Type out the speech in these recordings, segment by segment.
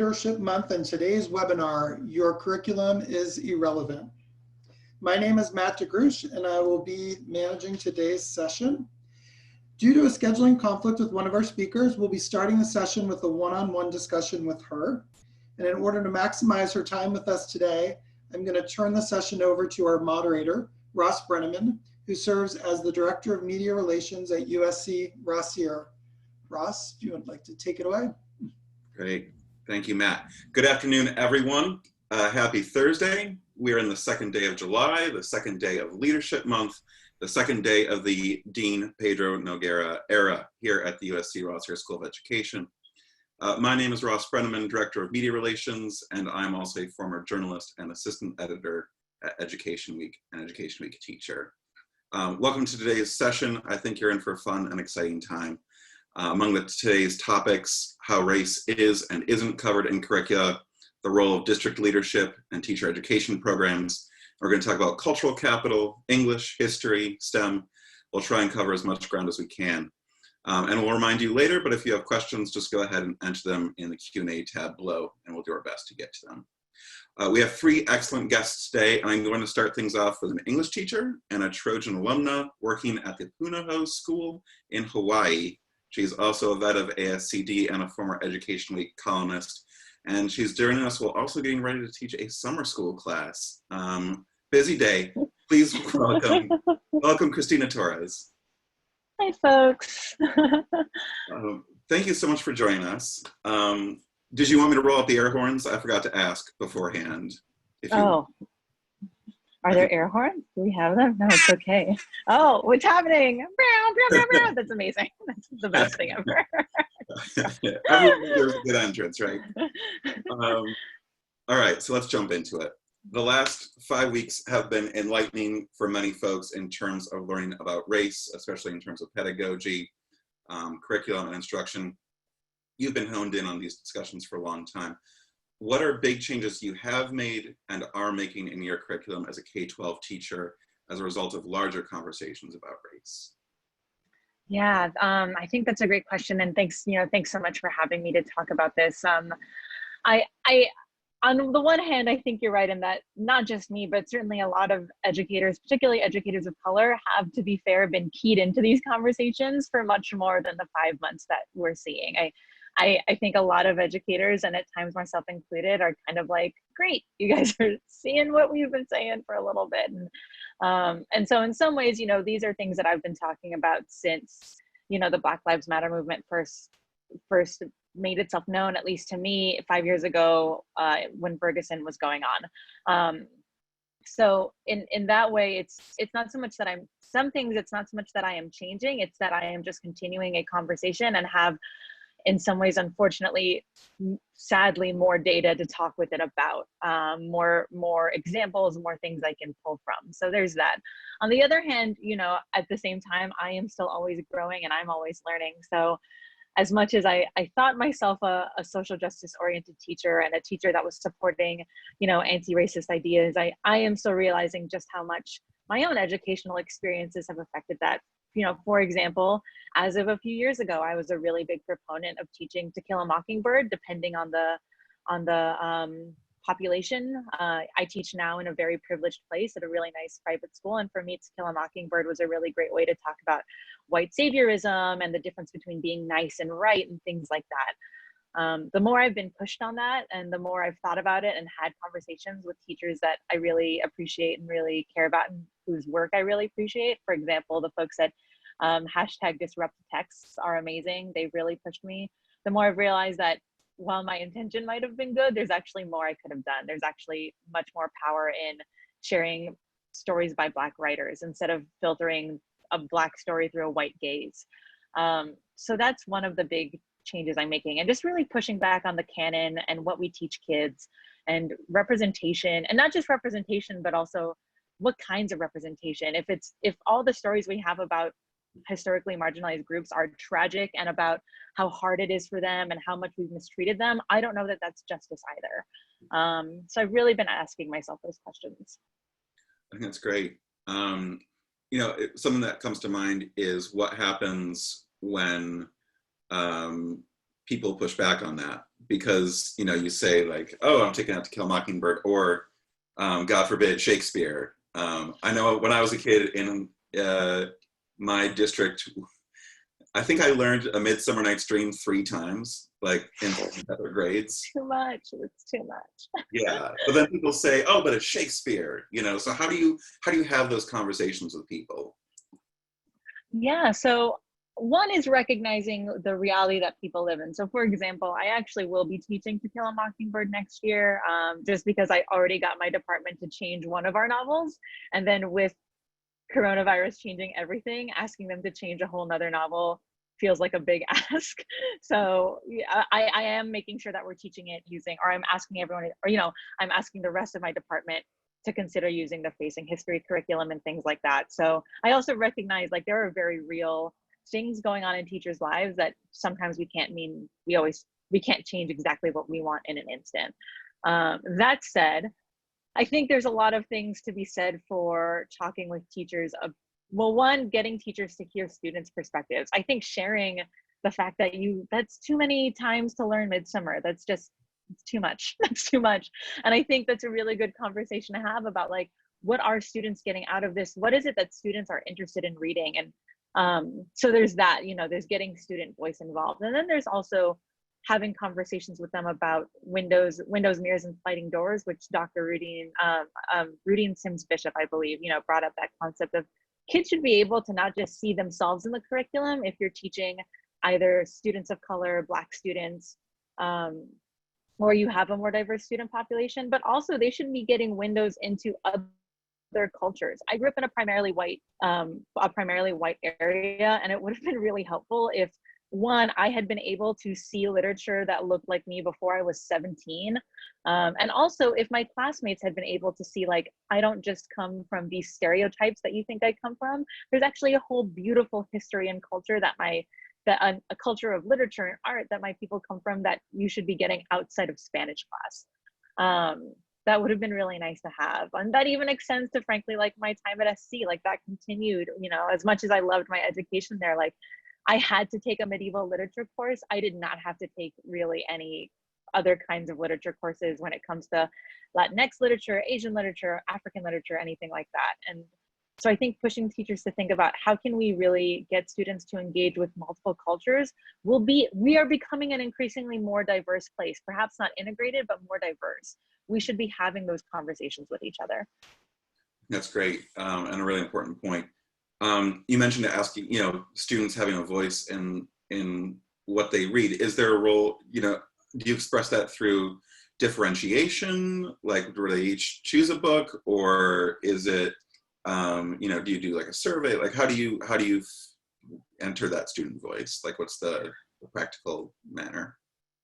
Leadership Month, and today's webinar, Your Curriculum is Irrelevant. My name is Matt DeGroosh, and I will be managing today's session. Due to a scheduling conflict with one of our speakers, we'll be starting the session with a one-on-one discussion with her. And in order to maximize her time with us today, I'm going to turn the session over to our moderator, Ross Brenneman, who serves as the Director of Media Relations at USC Rossier. Ross, if you would like to take it away. Great. Thank you, Matt. Good afternoon, everyone. Happy Thursday. We're in the second day of July, the second day of Leadership Month, the second day of the Dean Pedro Noguera era here at the USC Rossier School of Education. My name is Ross Brenneman, Director of Media Relations, and I'm also a former journalist and assistant editor at Education Week and Education Week teacher. Welcome to today's session. I think you're in for a fun and exciting time. Among today's topics, how race is and isn't covered in curricula, the role of district leadership and teacher education programs. We're going to talk about cultural capital, English, history, STEM. We'll try and cover as much ground as we can. And we'll remind you later, but if you have questions, just go ahead and enter them in the Q&A tab below, and we'll do our best to get to them. We have three excellent guests today, and I'm going to start things off with an English teacher and a Trojan alumna working at the Punahou School in Hawaii. She's also a vet of ASCD and a former Education Week columnist. And she's joining us while also getting ready to teach a summer school class. Busy day. Please welcome Christina Torres. Hi, folks. Thank you so much for joining us. Did you want me to roll out the air horns? I forgot to ask beforehand. Are there air horns? Do we have them? No, it's okay. Oh, what's happening? That's amazing. That's the best thing ever. There's a good entrance, right? All right, so let's jump into it. The last 5 weeks have been enlightening for many folks in terms of learning about race, especially in terms of pedagogy, curriculum, and instruction. You've been honed in on these discussions for a long time. What are big changes you have made and are making in your curriculum as a K-12 teacher as a result of larger conversations about race? Yeah, I think that's a great question, and thanks so much for having me to talk about this. I on the one hand, I think you're right in that not just me, but certainly a lot of educators, particularly educators of color, have, to be fair, been keyed into these conversations for much more than the 5 months that we're seeing. I think a lot of educators, and at times myself included, are kind of like, great, you guys are seeing what we've been saying for a little bit. And so in some ways, these are things that I've been talking about since, the Black Lives Matter movement first made itself known, at least to me, 5 years ago when Ferguson was going on. So in that way, it's not so much that it's not so much that I am changing, it's that I am just continuing a conversation and have, in some ways, unfortunately, sadly, more data to talk with it about, more examples, more things I can pull from. So there's that. On the other hand, at the same time, I am still always growing and I'm always learning. So as much as I thought myself a social justice oriented teacher and a teacher that was supporting, anti-racist ideas, I am still realizing just how much my own educational experiences have affected that. For example, as of a few years ago, I was a really big proponent of teaching To Kill a Mockingbird, depending on the population. I teach now in a very privileged place at a really nice private school, and for me, To Kill a Mockingbird was a really great way to talk about white saviorism and the difference between being nice and right and things like that. The more I've been pushed on that, and the more I've thought about it and had conversations with teachers that I really appreciate and really care about and whose work I really appreciate. For example, the folks at #DisruptTexts are amazing. They really pushed me. The more I've realized that while my intention might have been good, there's actually more I could have done. There's actually much more power in sharing stories by Black writers instead of filtering a Black story through a white gaze. So that's one of the big changes I'm making, and just really pushing back on the canon and what we teach kids and representation, and not just representation, but also what kinds of representation. If all the stories we have about historically marginalized groups are tragic and about how hard it is for them and how much we've mistreated them, I don't know that that's justice either. So I've really been asking myself those questions. I think that's great. Something that comes to mind is what happens when people push back on that because, you know, you say like, oh, I'm taking out To Kill a Mockingbird, or God forbid, Shakespeare. I know when I was a kid in my district, I think I learned A Midsummer Night's Dream 3 times, like in other grades. Too much. It's too much. Yeah, but then people say, "Oh, but it's Shakespeare," you know. So how do you have those conversations with people? Yeah. So one is recognizing the reality that people live in. So for example, I actually will be teaching To Kill a Mockingbird next year, just because I already got my department to change one of our novels, and then with coronavirus changing everything, asking them to change a whole nother novel feels like a big ask. So yeah, I am making sure that we're teaching it using, or I'm asking everyone, or, you know, I'm asking the rest of my department to consider using the facing history curriculum and things like that. So I also recognize like there are very real things going on in teachers' lives that sometimes we can't change exactly what we want in an instant. That said, I think there's a lot of things to be said for talking with teachers of, well, one, getting teachers to hear students' perspectives. I think sharing the fact that that's too many times to learn Midsummer. That's just, it's too much. That's too much. And I think that's a really good conversation to have about like, what are students getting out of this? What is it that students are interested in reading? And so there's that, you know, there's getting student voice involved. And then there's also having conversations with them about windows, mirrors, and sliding doors, which Dr. Rudine Sims Bishop, I believe, you know, brought up that concept of kids should be able to not just see themselves in the curriculum if you're teaching either students of color, Black students, or you have a more diverse student population, but also they should be getting windows into other cultures. I grew up in a primarily white area, and it would have been really helpful if, one, I had been able to see literature that looked like me before I was 17. And also if my classmates had been able to see, like, I don't just come from these stereotypes that you think I come from. There's actually a whole beautiful history and culture that a culture of literature and art that my people come from that you should be getting outside of Spanish class. That would have been really nice to have. And that even extends to, frankly, like my time at SC, like that continued, you know, as much as I loved my education there, like I had to take a medieval literature course. I did not have to take really any other kinds of literature courses when it comes to Latinx literature, Asian literature, African literature, anything like that. And so I think pushing teachers to think about how can we really get students to engage with multiple cultures we are becoming an increasingly more diverse place, perhaps not integrated, but more diverse. We should be having those conversations with each other. That's great, and a really important point. You mentioned asking, you know, students having a voice in what they read. Is there a role, you know, do you express that through differentiation? Like, do they each choose a book, or is it, you know, do you do like a survey? Like, how do you enter that student voice? Like, what's the practical manner?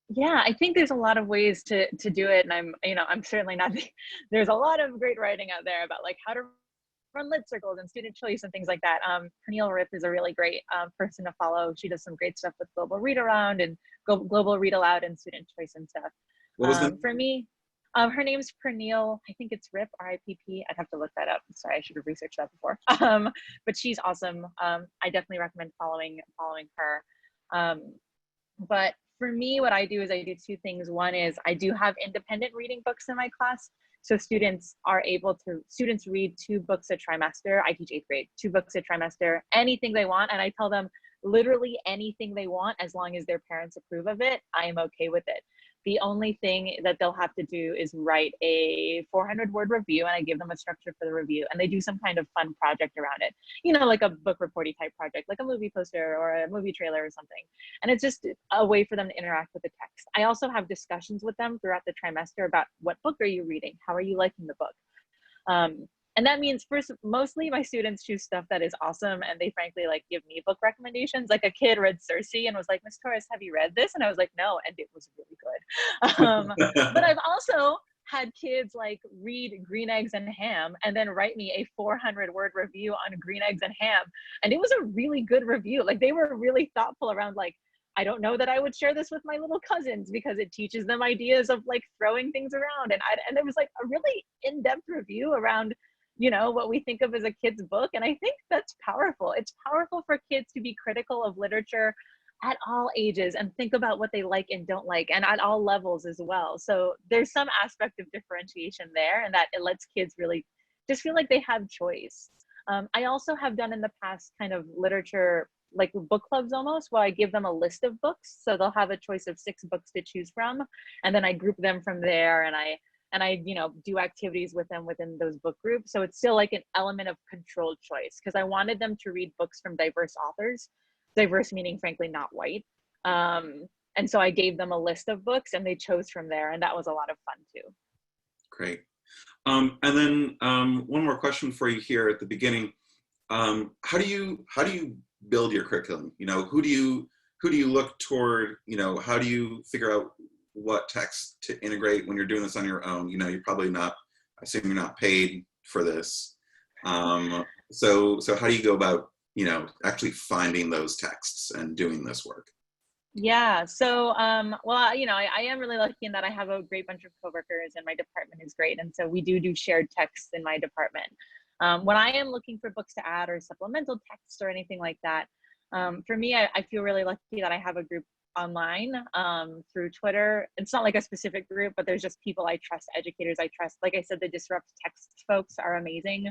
Yeah, I think there's a lot of ways to do it. And I'm certainly not, there's a lot of great writing out there about like how to run lit circles and student choice and things like that. Pernille Ripp is a really great person to follow. She does some great stuff with Global Read Around and Global Read Aloud and student choice and stuff. What was the for me, her name's Pernille, I think it's Ripp, R-I-P-P. I'd have to look that up. Sorry, I should have researched that before. But she's awesome. I definitely recommend following her. But for me, what I do is I do two things. One is I do have independent reading books in my class. So students read 2 books a trimester. I teach 8th grade, 2 books a trimester, anything they want. And I tell them literally anything they want, as long as their parents approve of it, I am okay with it. The only thing that they'll have to do is write a 400-word review, and I give them a structure for the review, and they do some kind of fun project around it. You know, like a book reporty type project, like a movie poster or a movie trailer or something. And it's just a way for them to interact with the text. I also have discussions with them throughout the trimester about what book are you reading? How are you liking the book? And that means mostly my students choose stuff that is awesome, and they frankly like give me book recommendations. Like a kid read Circe and was like, "Miss Torres, have you read this?" And I was like, "No," and it was really good. But I've also had kids like read Green Eggs and Ham and then write me a 400-word review on Green Eggs and Ham, and it was a really good review. Like they were really thoughtful around like, I don't know that I would share this with my little cousins because it teaches them ideas of like throwing things around, and it was like a really in-depth review around, you know, what we think of as a kid's book. And I think that's powerful. It's powerful for kids to be critical of literature at all ages and think about what they like and don't like, and at all levels as well. So there's some aspect of differentiation there, and that it lets kids really just feel like they have choice. I also have done in the past kind of literature, like book clubs almost, where I give them a list of books. So they'll have a choice of 6 books to choose from. And then I group them from there, and I do activities with them within those book groups. So it's still like an element of controlled choice, because I wanted them to read books from diverse authors, diverse meaning frankly not white. And so I gave them a list of books and they chose from there, and that was a lot of fun too. Great. And then one more question for you here at the beginning. How do you build your curriculum? Who do you look toward? How do you figure out what text to integrate when you're doing this on your own? You're probably not, I assume you're not paid for this. So how do you go about, actually finding those texts and doing this work? Yeah, so, well, I am really lucky in that I have a great bunch of coworkers, and my department is great. And so we do shared texts in my department. When I am looking for books to add or supplemental text or anything like that, for me, I feel really lucky that I have a group online through Twitter. It's not like a specific group, but there's just people I trust, educators I trust. Like I said, the Disrupt Text folks are amazing.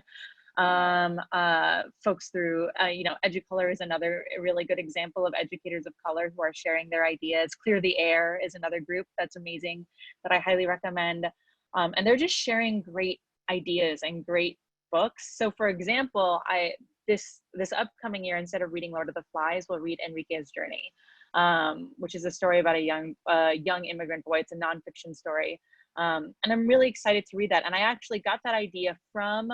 Folks through, Educolor is another really good example of educators of color who are sharing their ideas. Clear the Air is another group that's amazing that I highly recommend. And they're just sharing great ideas and great books. So for example, this upcoming year, instead of reading Lord of the Flies, we'll read Enrique's Journey, which is a story about a young immigrant boy. It's a nonfiction story. And I'm really excited to read that. And I actually got that idea from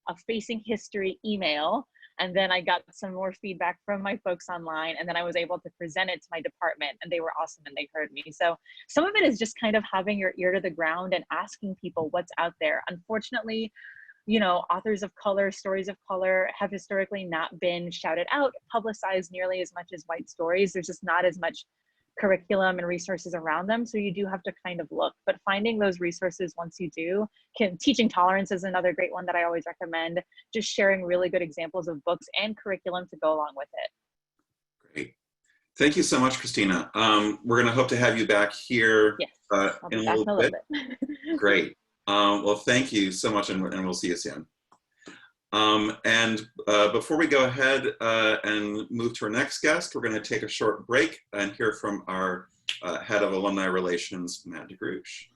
a Facing History email. And then I got some more feedback from my folks online. And then I was able to present it to my department, and they were awesome and they heard me. So some of it is just kind of having your ear to the ground and asking people what's out there. Unfortunately, authors of color, stories of color have historically not been shouted out, publicized nearly as much as white stories. There's just not as much curriculum and resources around them. So you do have to kind of look, but finding those resources once you do, Teaching Tolerance is another great one that I always recommend, just sharing really good examples of books and curriculum to go along with it. Great. Thank you so much, Christina. We're going to hope to have you back here in a little bit. Great. Well, thank you so much, and we'll see you soon. And before we go ahead and move to our next guest, we're going to take a short break and hear from our head of alumni relations, Matt DeGrush.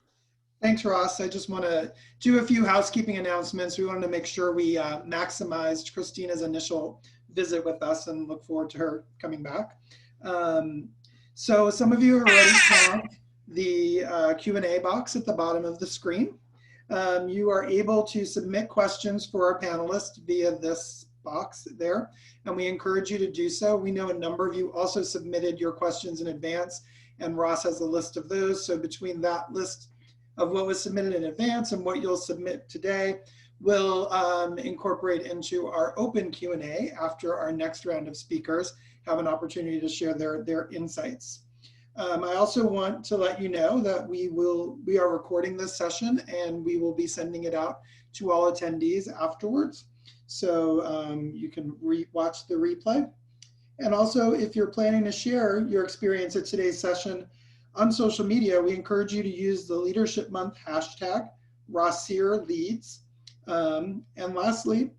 Thanks, Ross. I just want to do a few housekeeping announcements. We wanted to make sure we maximized Christina's initial visit with us and look forward to her coming back. So some of you already found the Q&A box at the bottom of the screen. You are able to submit questions for our panelists via this box there, and we encourage you to do so. We know a number of you also submitted your questions in advance, and Ross has a list of those. So between that list of what was submitted in advance and what you'll submit today, we'll incorporate into our open Q&A after our next round of speakers have an opportunity to share their insights. I also want to let you know that we are recording this session, and we will be sending it out to all attendees afterwards. So you can watch the replay. And also, if you're planning to share your experience at today's session on social media, we encourage you to use the Leadership Month hashtag Rossier Leads. And lastly,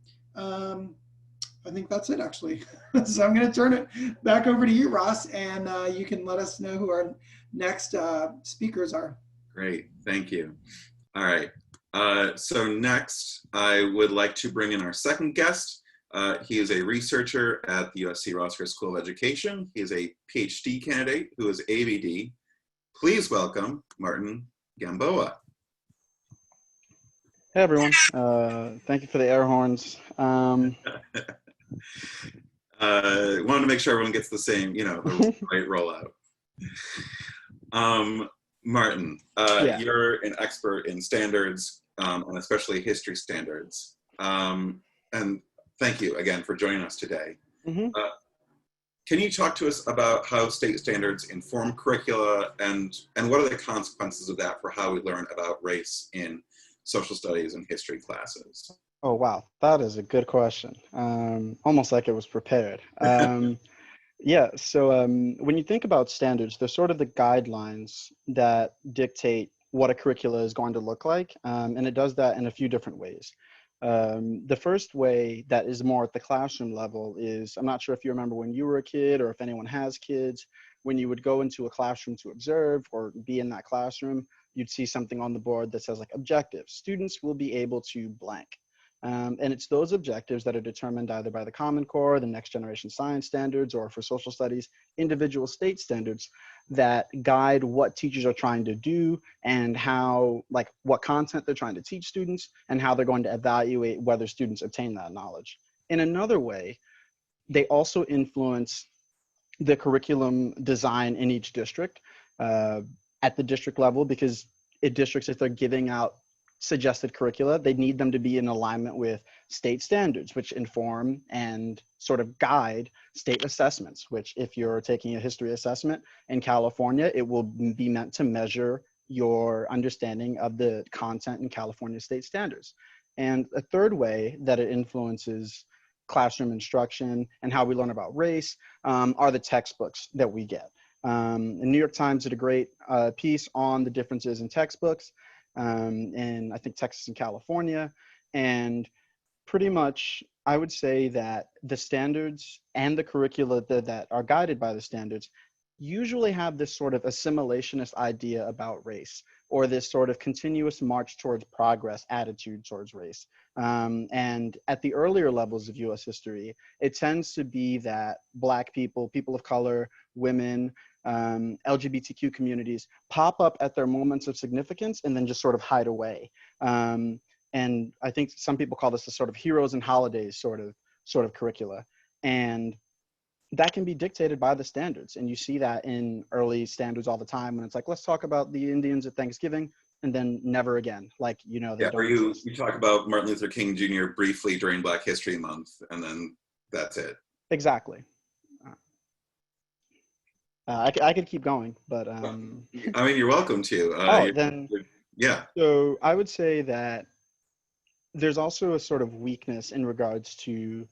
I think that's it, actually. So I'm going to turn it back over to you, Ross, and you can let us know who our next speakers are. Great, thank you. All right, so next I would like to bring in our second guest. He is a researcher at the USC Rossier School of Education. He is a PhD candidate who is ABD. Please welcome Martin Gamboa. Hey everyone, thank you for the air horns. Wanted to make sure everyone gets the same, the right rollout. Martin, you're an expert in standards, and especially history standards. And thank you again for joining us today. Mm-hmm. Can you talk to us about how state standards inform curricula, and what are the consequences of that for how we learn about race in social studies and history classes? Oh, wow. That is a good question. Almost like it was prepared. Yeah, so when you think about standards, they're sort of the guidelines that dictate what a curricula is going to look like, and it does that in a few different ways. The first way that is more at the classroom level is, I'm not sure if you remember when you were a kid or if anyone has kids, when you would go into a classroom to observe or be in that classroom, you'd see something on the board that says like objectives. Students will be able to blank. And it's those objectives that are determined either by the Common Core, the Next Generation Science Standards, or for social studies, individual state standards that guide what teachers are trying to do and how, like what content they're trying to teach students and how they're going to evaluate whether students obtain that knowledge. In another way, they also influence the curriculum design in each district at the district level, because in districts, if they're giving out suggested curricula, they need them to be in alignment with state standards, which inform and sort of guide state assessments, which if you're taking a history assessment in California, it will be meant to measure your understanding of the content in California state standards. And a third way that it influences classroom instruction and how we learn about race are the textbooks that we get. The New York Times did a great piece on the differences in textbooks in I think Texas and California, and pretty much I would say that the standards and the curricula that are guided by the standards usually have this sort of assimilationist idea about race, or this sort of continuous march towards progress attitude towards race. And at the earlier levels of US history, it tends to be that Black people, people of color, women, LGBTQ communities pop up at their moments of significance and then just sort of hide away. And I think some people call this the sort of heroes and holidays sort of curricula. And that can be dictated by the standards. And you see that in early standards all the time when it's like, let's talk about the Indians at Thanksgiving, and then never again. Like, you know, they Yeah, don't or you exist. talk about Martin Luther King Jr. briefly during Black History Month, and then that's it. Exactly. I could keep going, but I mean, you're welcome to. Yeah. So I would say that there's also a sort of weakness in regards to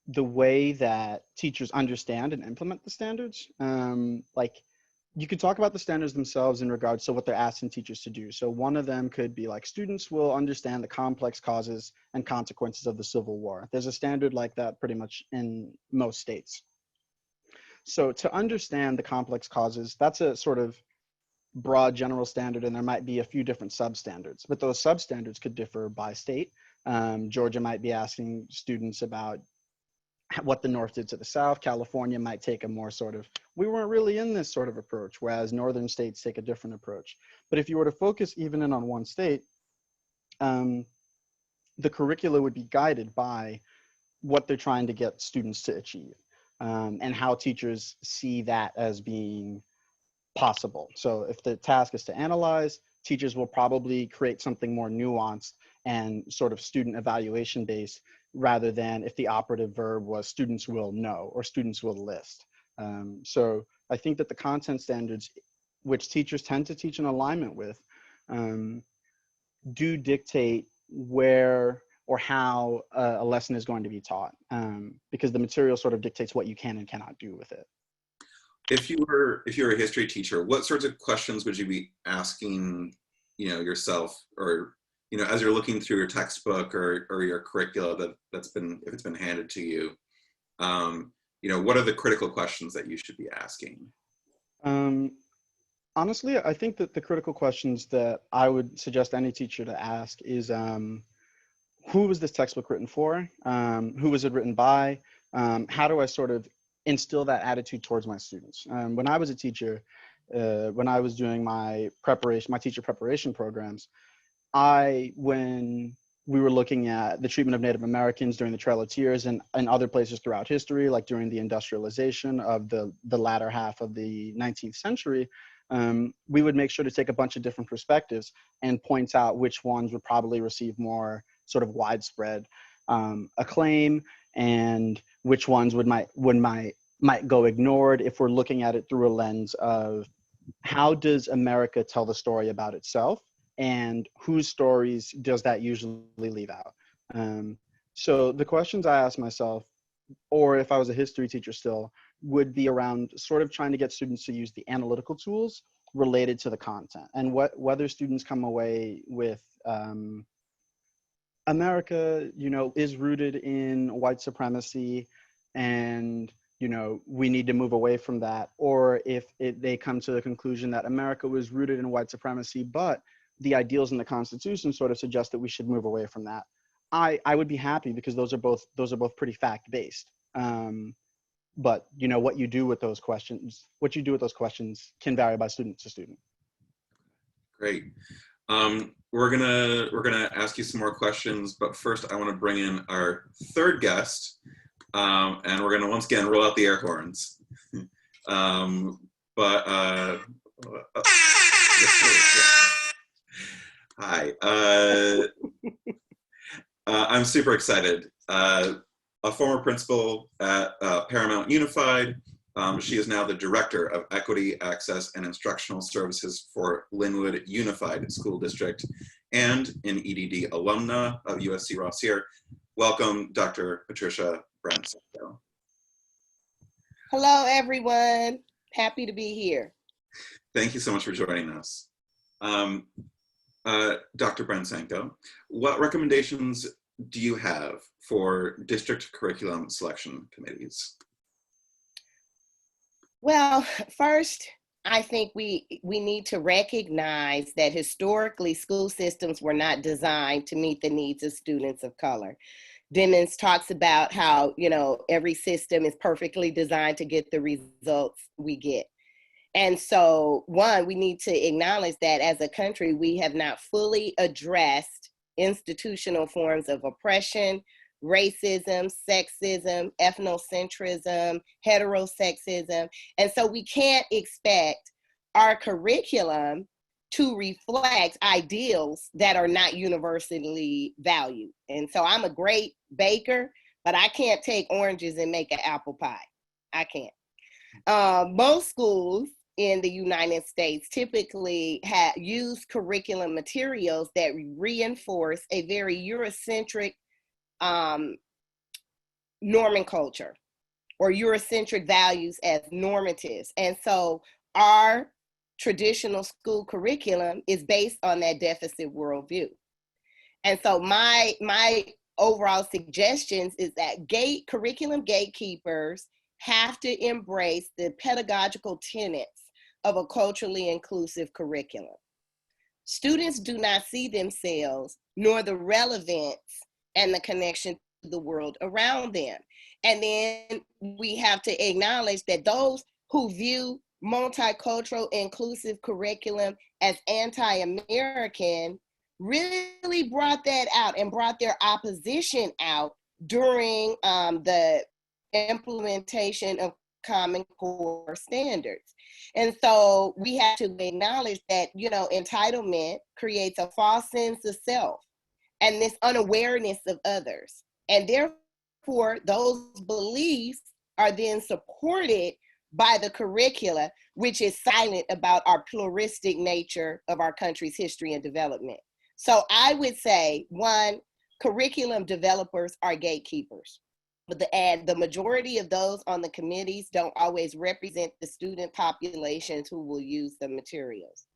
the way that teachers understand and implement the standards. Like, you could talk about the standards themselves in regards to what they're asking teachers to do. So one of them could be like, students will understand the complex causes and consequences of the Civil War. There's a standard like that pretty much in most states. So to understand the complex causes, that's a sort of broad general standard, and there might be a few different substandards, but those substandards could differ by state. Georgia might be asking students about what the North did to the South. California might take a more sort of, we weren't really in this sort of approach, whereas northern states take a different approach. But if you were to focus even in on one state, the curricula would be guided by what they're trying to get students to achieve, and how teachers see that as being possible. So if the task is to analyze, teachers will probably create something more nuanced and sort of student evaluation based, rather than if the operative verb was students will know or students will list. So I think that the content standards, which teachers tend to teach in alignment with, do dictate where or how a lesson is going to be taught, because the material sort of dictates what you can and cannot do with it. If you were a history teacher, what sorts of questions would you be asking, yourself, or, as you're looking through your textbook or your curricula if it's been handed to you, what are the critical questions that you should be asking? Honestly, I think that the critical questions that I would suggest any teacher to ask is, who was this textbook written for? Who was it written by? How do I sort of instill that attitude towards my students? When I was a teacher, when I was doing my teacher preparation programs, when we were looking at the treatment of Native Americans during the Trail of Tears and other places throughout history, like during the industrialization of the latter half of the 19th century, we would make sure to take a bunch of different perspectives and point out which ones would probably receive more sort of widespread acclaim, and which ones might go ignored if we're looking at it through a lens of how does America tell the story about itself, and whose stories does that usually leave out? So the questions I ask myself, or if I was a history teacher still, would be around sort of trying to get students to use the analytical tools related to the content, and whether students come away with America, is rooted in white supremacy, and we need to move away from that, or if they come to the conclusion that America was rooted in white supremacy, but the ideals in the Constitution sort of suggest that we should move away from that. I would be happy, because those are both pretty fact-based. But what you do with those questions can vary by student to student. Great. We're gonna ask you some more questions, but first I want to bring in our third guest, and we're gonna once again roll out the air horns. Hi. I'm super excited. A former principal at Paramount Unified. She is now the Director of Equity, Access, and Instructional Services for Lynwood Unified School District, and an EDD alumna of USC Rossier. Welcome, Dr. Patricia Brent-Sanco. Hello, everyone. Happy to be here. Thank you so much for joining us. Dr. Brent-Sanco, what recommendations do you have for district curriculum selection committees? Well, first, I think we need to recognize that historically school systems were not designed to meet the needs of students of color. Demons talks about how, every system is perfectly designed to get the results we get. And so, one, we need to acknowledge that as a country, we have not fully addressed institutional forms of oppression, racism, sexism, ethnocentrism, heterosexism. And so we can't expect our curriculum to reflect ideals that are not universally valued. And so I'm a great baker, but I can't take oranges and make an apple pie. I can't. Most schools in the United States typically use curriculum materials that reinforce a very Eurocentric norming culture, or Eurocentric values as normatives. And so our traditional school curriculum is based on that deficit worldview. And so my overall suggestions is that curriculum gatekeepers have to embrace the pedagogical tenets of a culturally inclusive curriculum. Students do not see themselves nor the relevance and the connection to the world around them. And then we have to acknowledge that those who view multicultural inclusive curriculum as anti-American really brought that out and brought their opposition out during the implementation of Common Core standards. And so we have to acknowledge that, entitlement creates a false sense of self and this unawareness of others. And therefore, those beliefs are then supported by the curricula, which is silent about our pluralistic nature of our country's history and development. So I would say, one, curriculum developers are gatekeepers. But the majority of those on the committees don't always represent the student populations who will use the materials.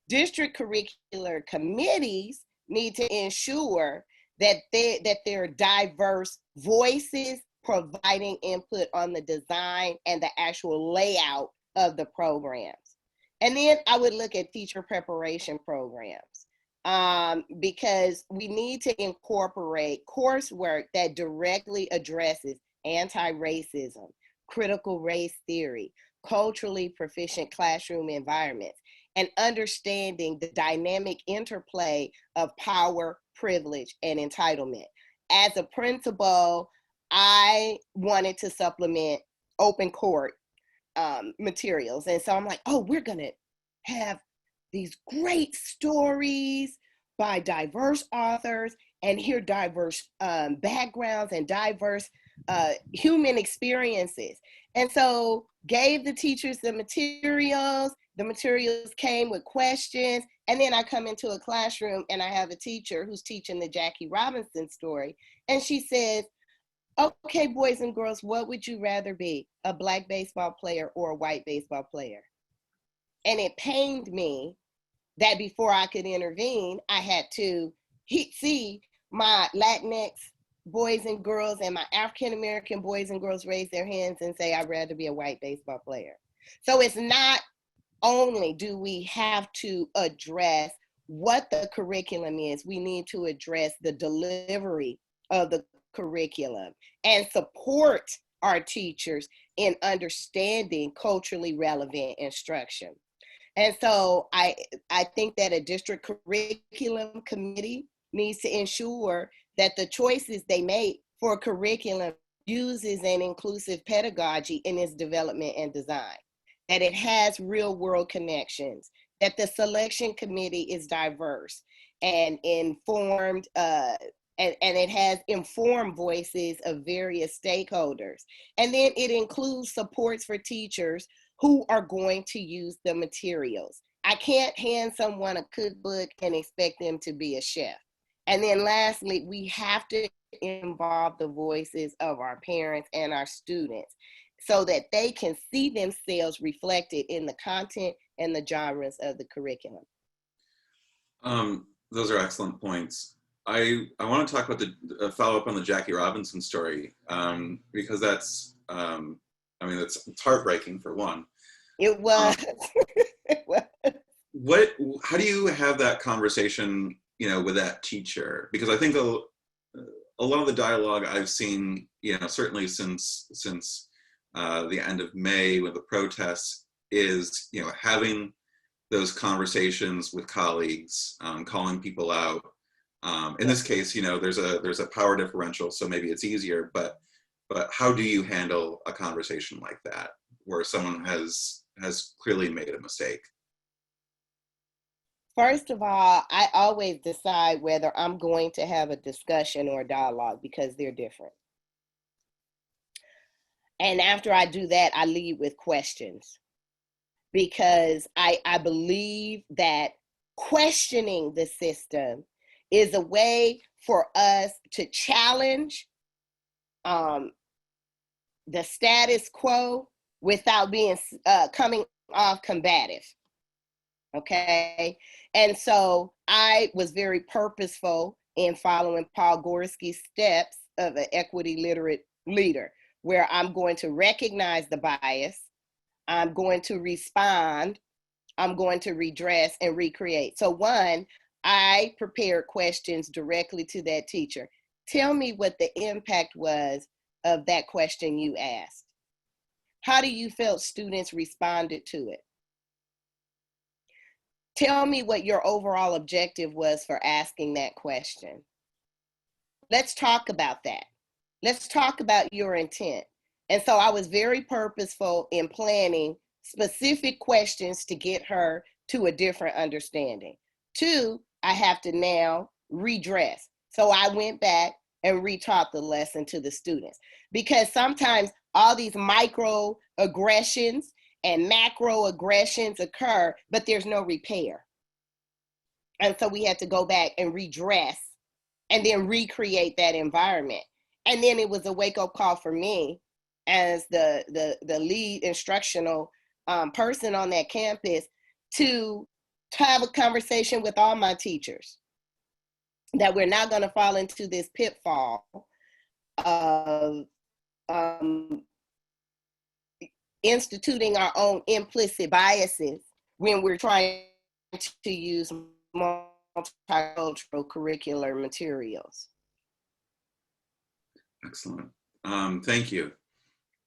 District curricular committees need to ensure that there are diverse voices providing input on the design and the actual layout of the programs. And then I would look at teacher preparation programs, because we need to incorporate coursework that directly addresses anti-racism, critical race theory, culturally proficient classroom environments, and understanding the dynamic interplay of power, privilege, and entitlement. As a principal, I wanted to supplement open court materials. And so I'm like, we're gonna have these great stories by diverse authors and hear diverse backgrounds and diverse human experiences. And so gave the teachers the materials came with questions, and then I come into a classroom and I have a teacher who's teaching the Jackie Robinson story, and she says, okay, boys and girls, what would you rather be, a Black baseball player or a white baseball player? And it pained me that before I could intervene, I had to see my Latinx boys and girls and my African-American boys and girls raise their hands and say, I'd rather be a white baseball player. So it's not only do we have to address what the curriculum is, we need to address the delivery of the curriculum and support our teachers in understanding culturally relevant instruction. And so I think that a district curriculum committee needs to ensure that the choices they make for curriculum uses an inclusive pedagogy in its development and design, that it has real world connections, that the selection committee is diverse and informed, and it has informed voices of various stakeholders. And then it includes supports for teachers who are going to use the materials. I can't hand someone a cookbook and expect them to be a chef. And then lastly, we have to involve the voices of our parents and our students so that they can see themselves reflected in the content and the genres of the curriculum. Those are excellent points. I want to talk about the follow up on the Jackie Robinson story, because that's, I mean, it's heartbreaking for one. It was. It was. How do you have that conversation, you know, with that teacher? Because I think a lot of the dialogue I've seen, you know, certainly since the end of May with the protests is, you know, having those conversations with colleagues, calling people out. In this case, you know, there's a power differential, so maybe it's easier, but how do you handle a conversation like that where someone has clearly made a mistake? First of all, I always decide whether I'm going to have a discussion or a dialogue because they're different. And after I do that, I lead with questions because I believe that questioning the system is a way for us to challenge the status quo without being coming off combative. Okay. And so I was very purposeful in following Paul Gorski's steps of an equity literate leader, where I'm going to recognize the bias, I'm going to respond, I'm going to redress and recreate. So one, I prepared questions directly to that teacher. Tell me what the impact was of that question you asked. How do you feel students responded to it? Tell me what your overall objective was for asking that question. Let's talk about that. Let's talk about your intent. And so I was very purposeful in planning specific questions to get her to a different understanding. Two, I have to now redress. So I went back and retaught the lesson to the students, because sometimes all these microaggressions and macroaggressions occur, but there's no repair. And so we had to go back and redress and then recreate that environment. And then it was a wake-up call for me as the lead instructional person on that campus to have a conversation with all my teachers that we're not going to fall into this pitfall of instituting our own implicit biases when we're trying to use multicultural curricular materials. Excellent. Thank you.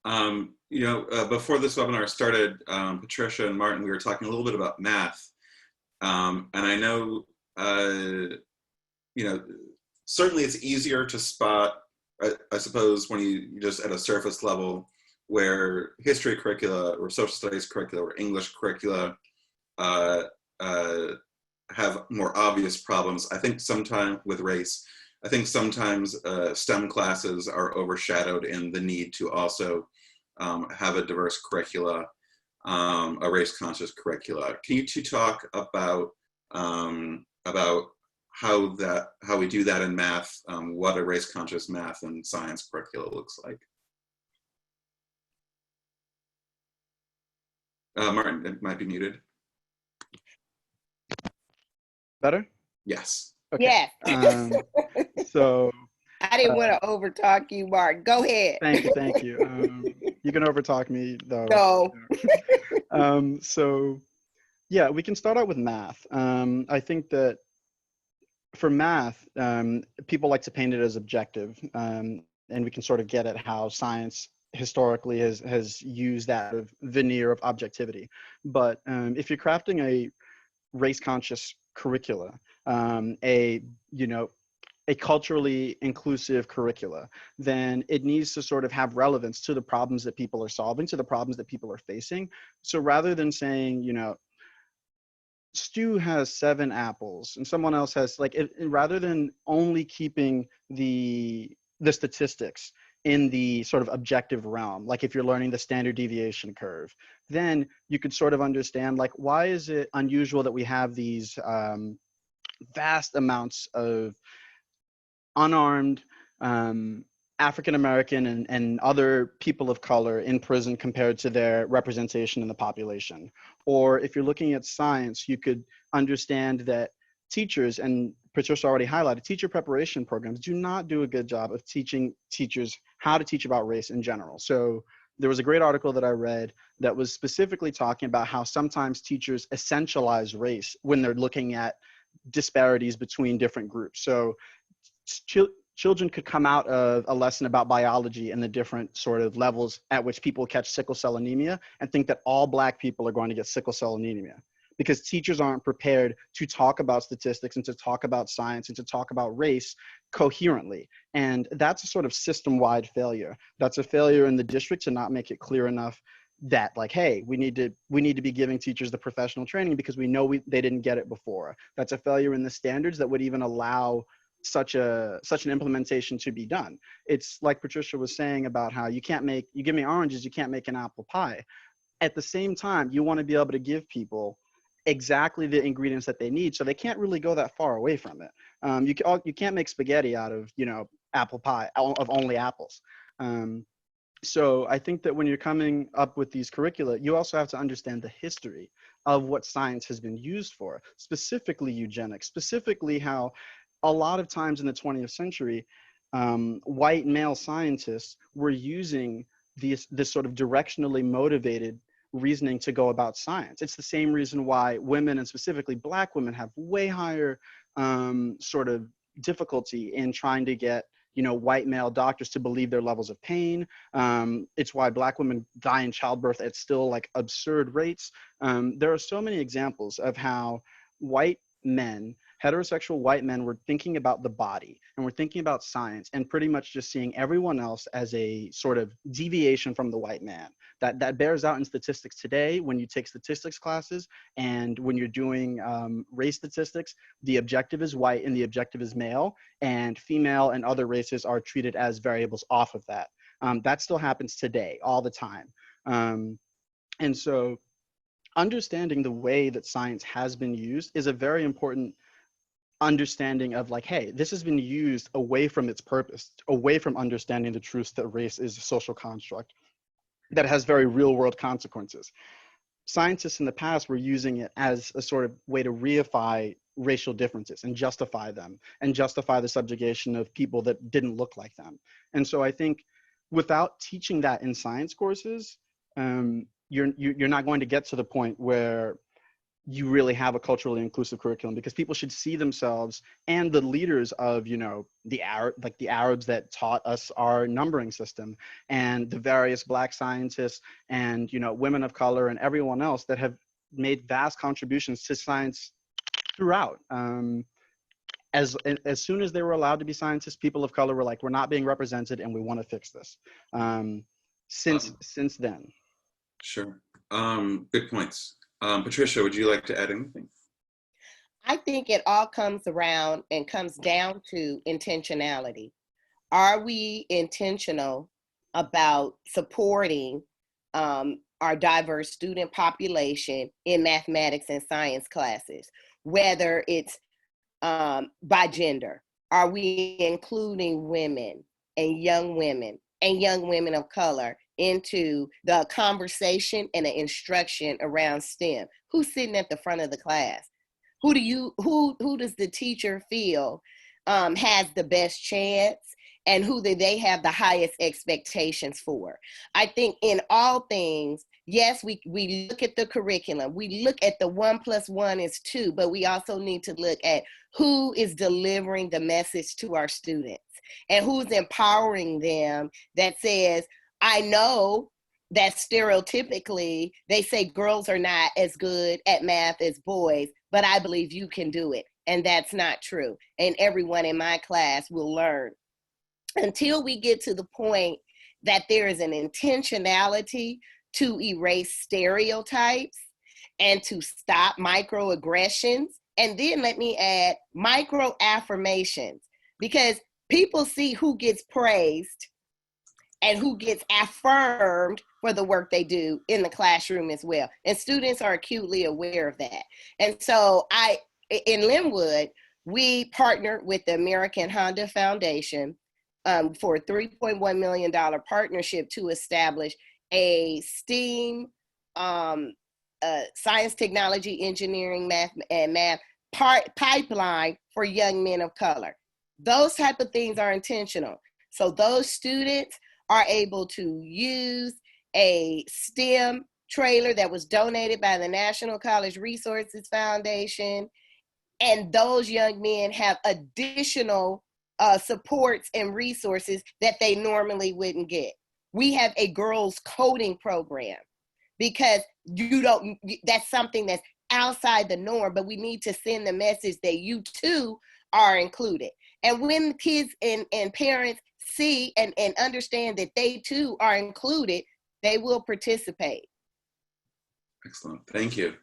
You know, before this webinar started, Patricia and Martin, we were talking a little bit about math. And I know, you know, certainly it's easier to spot, I suppose, when you just at a surface level, where history curricula or social studies curricula or English curricula have more obvious problems. I think sometimes with race, I think sometimes STEM classes are overshadowed in the need to also have a diverse curricula, a race-conscious curricula. Can you two talk about how we do that in math, what a race-conscious math and science curricula looks like. Martin, it might be muted. Better? Yes. Okay. Yes. So I didn't want to overtalk you, Mark. Go ahead. thank you. You can overtalk me though. No. So yeah, we can start out with math. I think that for math, people like to paint it as objective, and we can sort of get at how science historically has used that veneer of objectivity. But if you're crafting a race-conscious curricula, a culturally inclusive curricula, then it needs to sort of have relevance to the problems that people are solving, to the problems that people are facing. So rather than saying, Stu has 7 apples and someone else has rather than only keeping the statistics in the sort of objective realm, like if you're learning the standard deviation curve, then you could sort of understand, like, why is it unusual that we have these vast amounts of unarmed African-American and other people of color in prison compared to their representation in the population. Or if you're looking at science, you could understand that teachers, and Patricia already highlighted, teacher preparation programs do not do a good job of teaching teachers how to teach about race in general. So there was a great article that I read that was specifically talking about how sometimes teachers essentialize race when they're looking at disparities between different groups. So children could come out of a lesson about biology and the different sort of levels at which people catch sickle cell anemia and think that all Black people are going to get sickle cell anemia, because teachers aren't prepared to talk about statistics and to talk about science and to talk about race coherently. And that's a sort of system-wide failure. That's a failure in the district to not make it clear enough that, like, hey, we need to be giving teachers the professional training because we know they didn't get it before. That's a failure in the standards that would even allow such an implementation to be done. It's like Patricia was saying about how you give me oranges, you can't make an apple pie. At the same time, you want to be able to give people exactly the ingredients that they need, so they can't really go that far away from it. You can't make spaghetti out of apple pie of only apples. So I think that when you're coming up with these curricula, you also have to understand the history of what science has been used for, specifically eugenics, specifically how a lot of times in the 20th century, white male scientists were using this sort of directionally motivated reasoning to go about science. It's the same reason why women, and specifically Black women, have way higher sort of difficulty in trying to get white male doctors to believe their levels of pain. It's why Black women die in childbirth at still like absurd rates. There are so many examples of how heterosexual white men were thinking about the body and were thinking about science and pretty much just seeing everyone else as a sort of deviation from the white man. That bears out in statistics today when you take statistics classes, and when you're doing race statistics, the objective is white and the objective is male, and female and other races are treated as variables off of that. That still happens today all the time. And so understanding the way that science has been used is a very important understanding of, like, hey, this has been used away from its purpose, away from understanding the truth that race is a social construct that has very real world consequences. Scientists in the past were using it as a sort of way to reify racial differences and justify them and justify the subjugation of people that didn't look like them. And so I think without teaching that in science courses, you're not going to get to the point where you really have a culturally inclusive curriculum, because people should see themselves and the leaders of, the Arabs that taught us our numbering system, and the various Black scientists and, women of color and everyone else that have made vast contributions to science throughout. As soon as they were allowed to be scientists, people of color were like, we're not being represented and we want to fix this. Since then. Sure. Good points. Patricia, would you like to add anything? I think it all comes around and comes down to intentionality. Are we intentional about supporting our diverse student population in mathematics and science classes? Whether it's by gender? Are we including women and young women of color into the conversation and the instruction around STEM? Who's sitting at the front of the class? Who does the teacher feel has the best chance, and who do they have the highest expectations for? I think in all things, yes, we look at the curriculum, we look at the 1 + 1 is 2, but we also need to look at who is delivering the message to our students and who's empowering them, that says, I know that stereotypically they say girls are not as good at math as boys, but I believe you can do it. And that's not true. And everyone in my class will learn. Until we get to the point that there is an intentionality to erase stereotypes and to stop microaggressions. And then let me add micro affirmations, because people see who gets praised and who gets affirmed for the work they do in the classroom as well. And students are acutely aware of that. And so in Lynwood, we partnered with the American Honda Foundation for a $3.1 million partnership to establish a STEAM, science, technology, engineering, math pipeline for young men of color. Those type of things are intentional. So those students are able to use a STEM trailer that was donated by the National College Resources Foundation, and those young men have additional supports and resources that they normally wouldn't get. We have a girls coding program, because that's something that's outside the norm, but we need to send the message that you too are included. And when kids and parents see and understand that they too are included, they will participate. Excellent, thank you.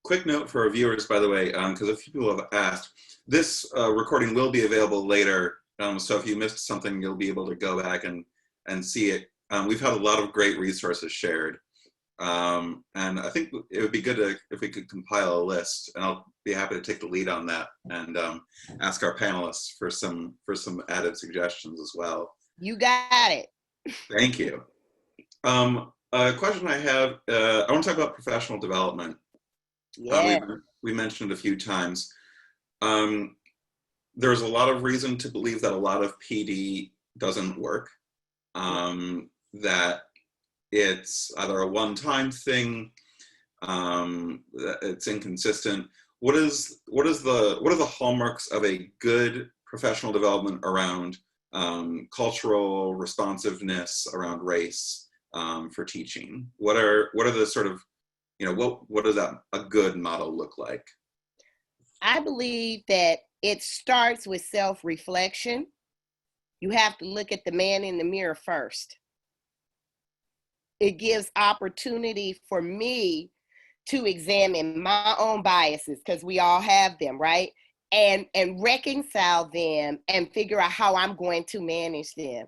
Quick note for our viewers, by the way, because a few people have asked, this recording will be available later, so if you missed something, you'll be able to go back and see it. We've had a lot of great resources shared, and I think it would be good if we could compile a list, and I'll be happy to take the lead on that and ask our panelists for some added suggestions as well. You got it. Thank you. A question I have, I want to talk about professional development. Yeah. We mentioned a few times. There's a lot of reason to believe that a lot of PD doesn't work, that it's either a one-time thing, that it's inconsistent. What are the hallmarks of a good professional development around cultural responsiveness, around race, for teaching? What are the sort of, what does a good model look like? I believe that it starts with self-reflection. You have to look at the man in the mirror first. It gives opportunity for me to examine my own biases, because we all have them, right? And reconcile them and figure out how I'm going to manage them.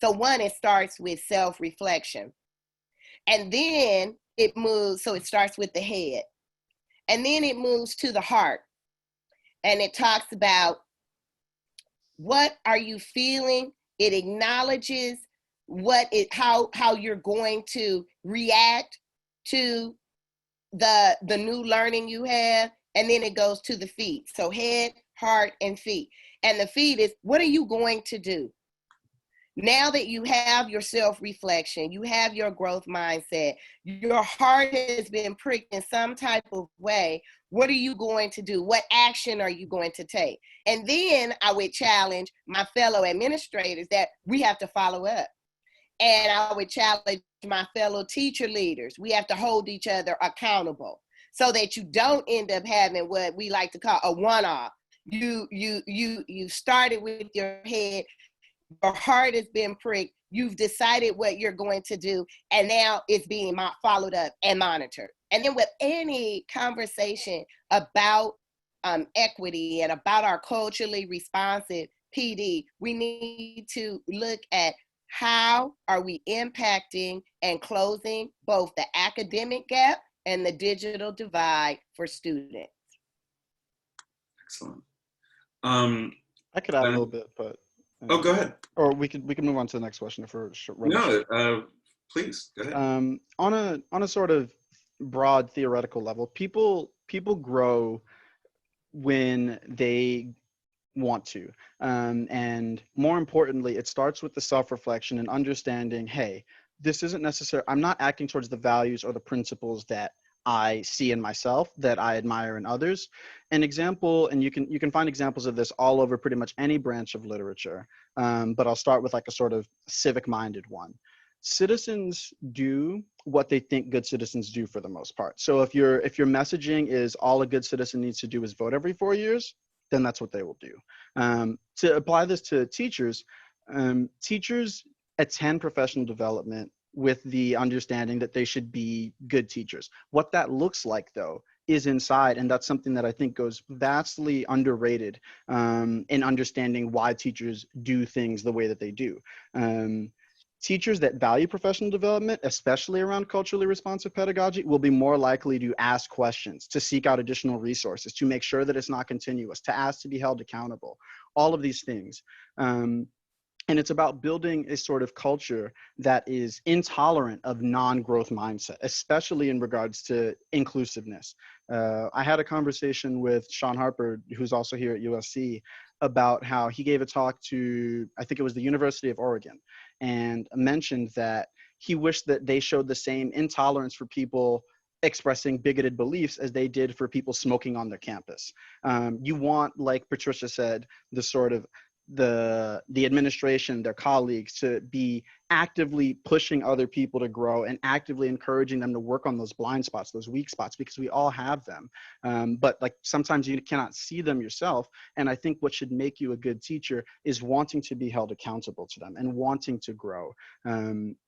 So one, it starts with self-reflection. And then it moves, so it starts with the head. And then it moves to the heart. And it talks about, what are you feeling? It acknowledges how you're going to react to the new learning you have. And then it goes to the feet. So head, heart, and feet. And the feet is, what are you going to do? Now that you have your self-reflection, you have your growth mindset, your heart has been pricked in some type of way, what are you going to do? What action are you going to take? And then I would challenge my fellow administrators that we have to follow up. And I would challenge my fellow teacher leaders. We have to hold each other accountable so that you don't end up having what we like to call a one-off. You started with your head, your heart has been pricked, you've decided what you're going to do, and now it's being followed up and monitored. And then with any conversation about equity and about our culturally responsive PD, we need to look at how are we impacting and closing both the academic gap and the digital divide for students. Excellent. I could add a then- little bit, but Oh, go ahead. or we can move on to the next question if we're No, please go ahead. on a sort of broad theoretical level, people grow when they want to, and more importantly, it starts with the self-reflection and understanding, hey, this isn't necessary. I'm not acting towards the values or the principles that I see in myself, that I admire in others. An example, and you can find examples of this all over pretty much any branch of literature, but I'll start with like a sort of civic-minded one. Citizens do what they think good citizens do for the most part. So if your messaging is all a good citizen needs to do is vote every 4 years, then that's what they will do. To apply this to teachers, teachers attend professional development with the understanding that they should be good teachers. What that looks like, though, is inside, and that's something that I think goes vastly underrated in understanding why teachers do things the way that they do. Teachers that value professional development, especially around culturally responsive pedagogy, will be more likely to ask questions, to seek out additional resources, to make sure that it's not continuous, to ask to be held accountable, all of these things. And it's about building a sort of culture that is intolerant of non-growth mindset, especially in regards to inclusiveness. I had a conversation with Sean Harper, who's also here at USC, about how he gave a talk to, I think it was the University of Oregon, and mentioned that he wished that they showed the same intolerance for people expressing bigoted beliefs as they did for people smoking on their campus. You want, like Patricia said, the sort of the administration, their colleagues, to be actively pushing other people to grow and actively encouraging them to work on those blind spots, those weak spots, because we all have them. But like sometimes you cannot see them yourself. And I think what should make you a good teacher is wanting to be held accountable to them and wanting to grow.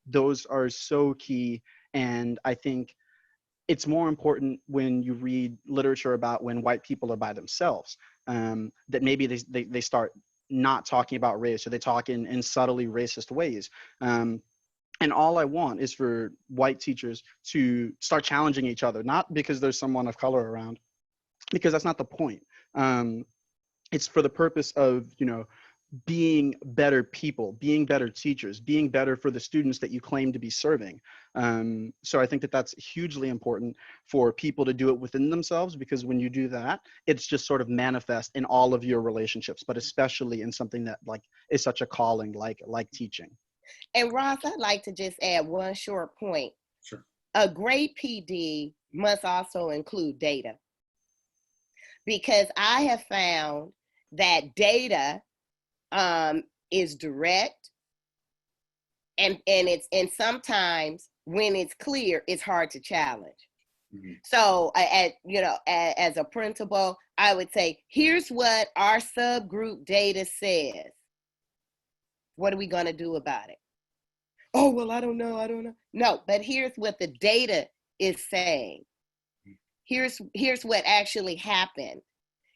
Those are so key. And I think it's more important when you read literature about when white people are by themselves, that maybe they start not talking about race, or they talk in subtly racist ways. And all I want is for white teachers to start challenging each other, not because there's someone of color around, because that's not the point. It's for the purpose of, being better people, being better teachers, being better for the students that you claim to be serving. So I think that that's hugely important for people to do it within themselves, because when you do that, it's just sort of manifest in all of your relationships, but especially in something that like is such a calling like teaching. And Ross, I'd like to just add one short point. Sure. A great PD must also include data, because I have found that data is direct, and sometimes when it's clear, it's hard to challenge. Mm-hmm. So as a principal, I would say, here's what our subgroup data says. What are we going to do about it? Oh, well, I don't know. No, but here's what the data is saying. Here's what actually happened.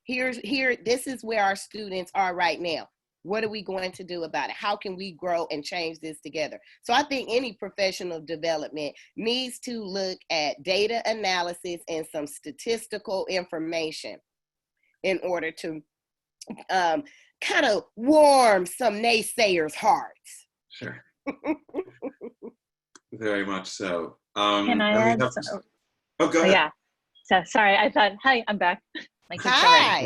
This is where our students are right now. What are we going to do about it? How can we grow and change this together? So I think any professional development needs to look at data analysis and some statistical information in order to kind of warm some naysayers' hearts. Sure. Very much so. Can I add? Oh, go ahead. Yeah. So sorry, I thought, hi, I'm back. Hi.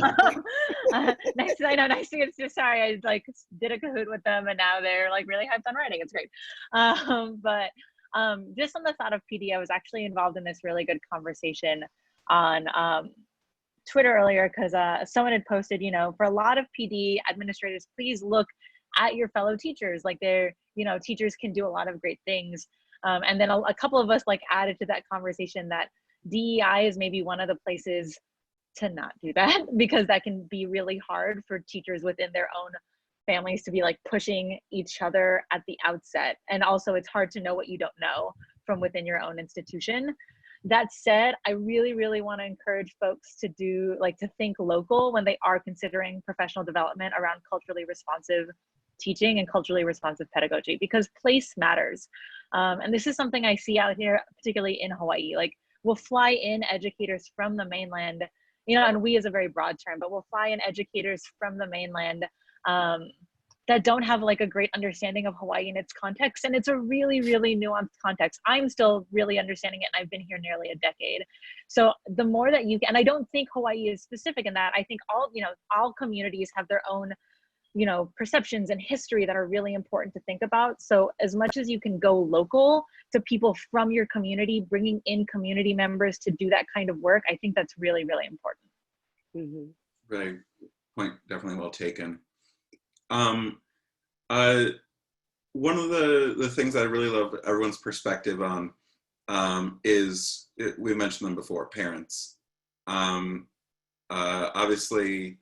Nice. I know. Nice to get you. Sorry, I like did a Kahoot with them, and now they're like really hyped on writing. It's great. But just on the thought of PD, I was actually involved in this really good conversation on Twitter earlier, because someone had posted, for a lot of PD administrators, please look at your fellow teachers. Like they're, teachers can do a lot of great things. And then a couple of us like added to that conversation that DEI is maybe one of the places to not do that, because that can be really hard for teachers within their own families to be like pushing each other at the outset. And also it's hard to know what you don't know from within your own institution. That said, I really, really want to encourage folks to to think local when they are considering professional development around culturally responsive teaching and culturally responsive pedagogy, because place matters. And this is something I see out here, particularly in Hawaii. Like we'll fly in educators from the mainland, and we is a very broad term, but we'll fly in educators from the mainland that don't have like a great understanding of Hawaii and its context. And it's a really, really nuanced context. I'm still really understanding it, and I've been here nearly a decade. So the more that you can, and I don't think Hawaii is specific in that. I think all communities have their own, perceptions and history that are really important to think about. So as much as you can go local to people from your community, bringing in community members to do that kind of work, I think that's really, really important. Mm-hmm. Right. Point definitely well taken. One of the things that I really love everyone's perspective on is, we mentioned them before, parents. Obviously,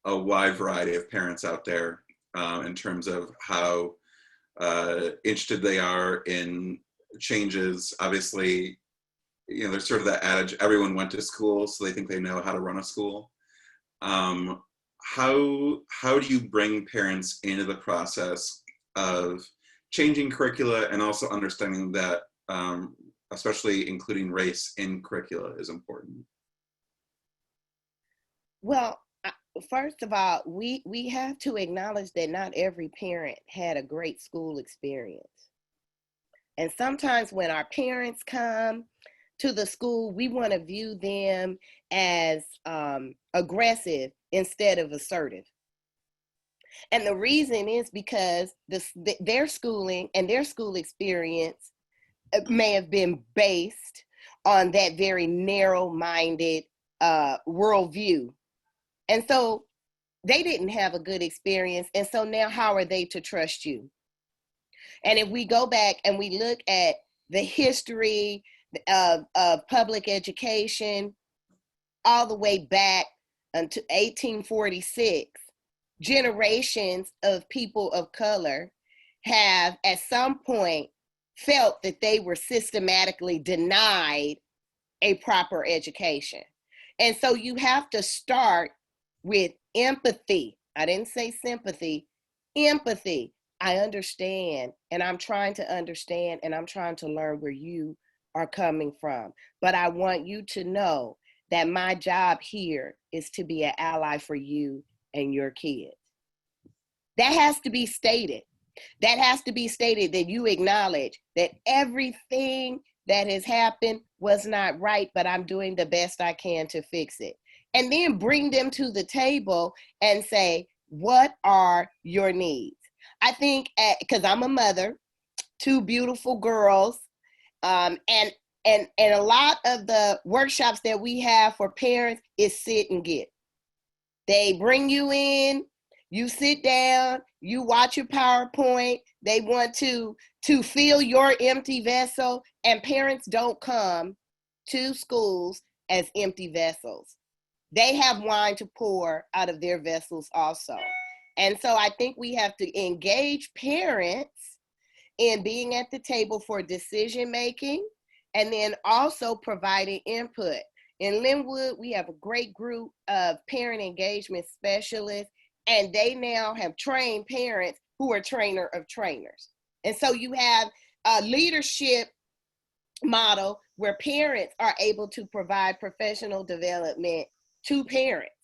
a wide variety of parents out there in terms of how interested they are in changes. Obviously, there's sort of that adage, everyone went to school, so they think they know how to run a school. How do you bring parents into the process of changing curricula and also understanding that, especially including race in curricula, is important? Well, first of all, we have to acknowledge that not every parent had a great school experience. And sometimes when our parents come to the school, we want to view them as aggressive instead of assertive. And the reason is because their schooling and their school experience may have been based on that very narrow-minded worldview. And so they didn't have a good experience. And so now how are they to trust you? And if we go back and we look at the history of public education all the way back until 1846, generations of people of color have at some point felt that they were systematically denied a proper education. And so you have to start with empathy. I didn't say sympathy, empathy. I understand, and I'm trying to understand, and I'm trying to learn where you are coming from. But I want you to know that my job here is to be an ally for you and your kids. That has to be stated. That has to be stated, that you acknowledge that everything that has happened was not right, but I'm doing the best I can to fix it. And then bring them to the table and say, what are your needs? I think, because I'm a mother, 2 beautiful girls, and a lot of the workshops that we have for parents is sit and get. They bring you in, you sit down, you watch your PowerPoint. They want to fill your empty vessel, and parents don't come to schools as empty vessels. They have wine to pour out of their vessels also. And so I think we have to engage parents in being at the table for decision making, and then also providing input. In Lynwood, we have a great group of parent engagement specialists, and they now have trained parents who are trainer of trainers. And so you have a leadership model where parents are able to provide professional development to parents.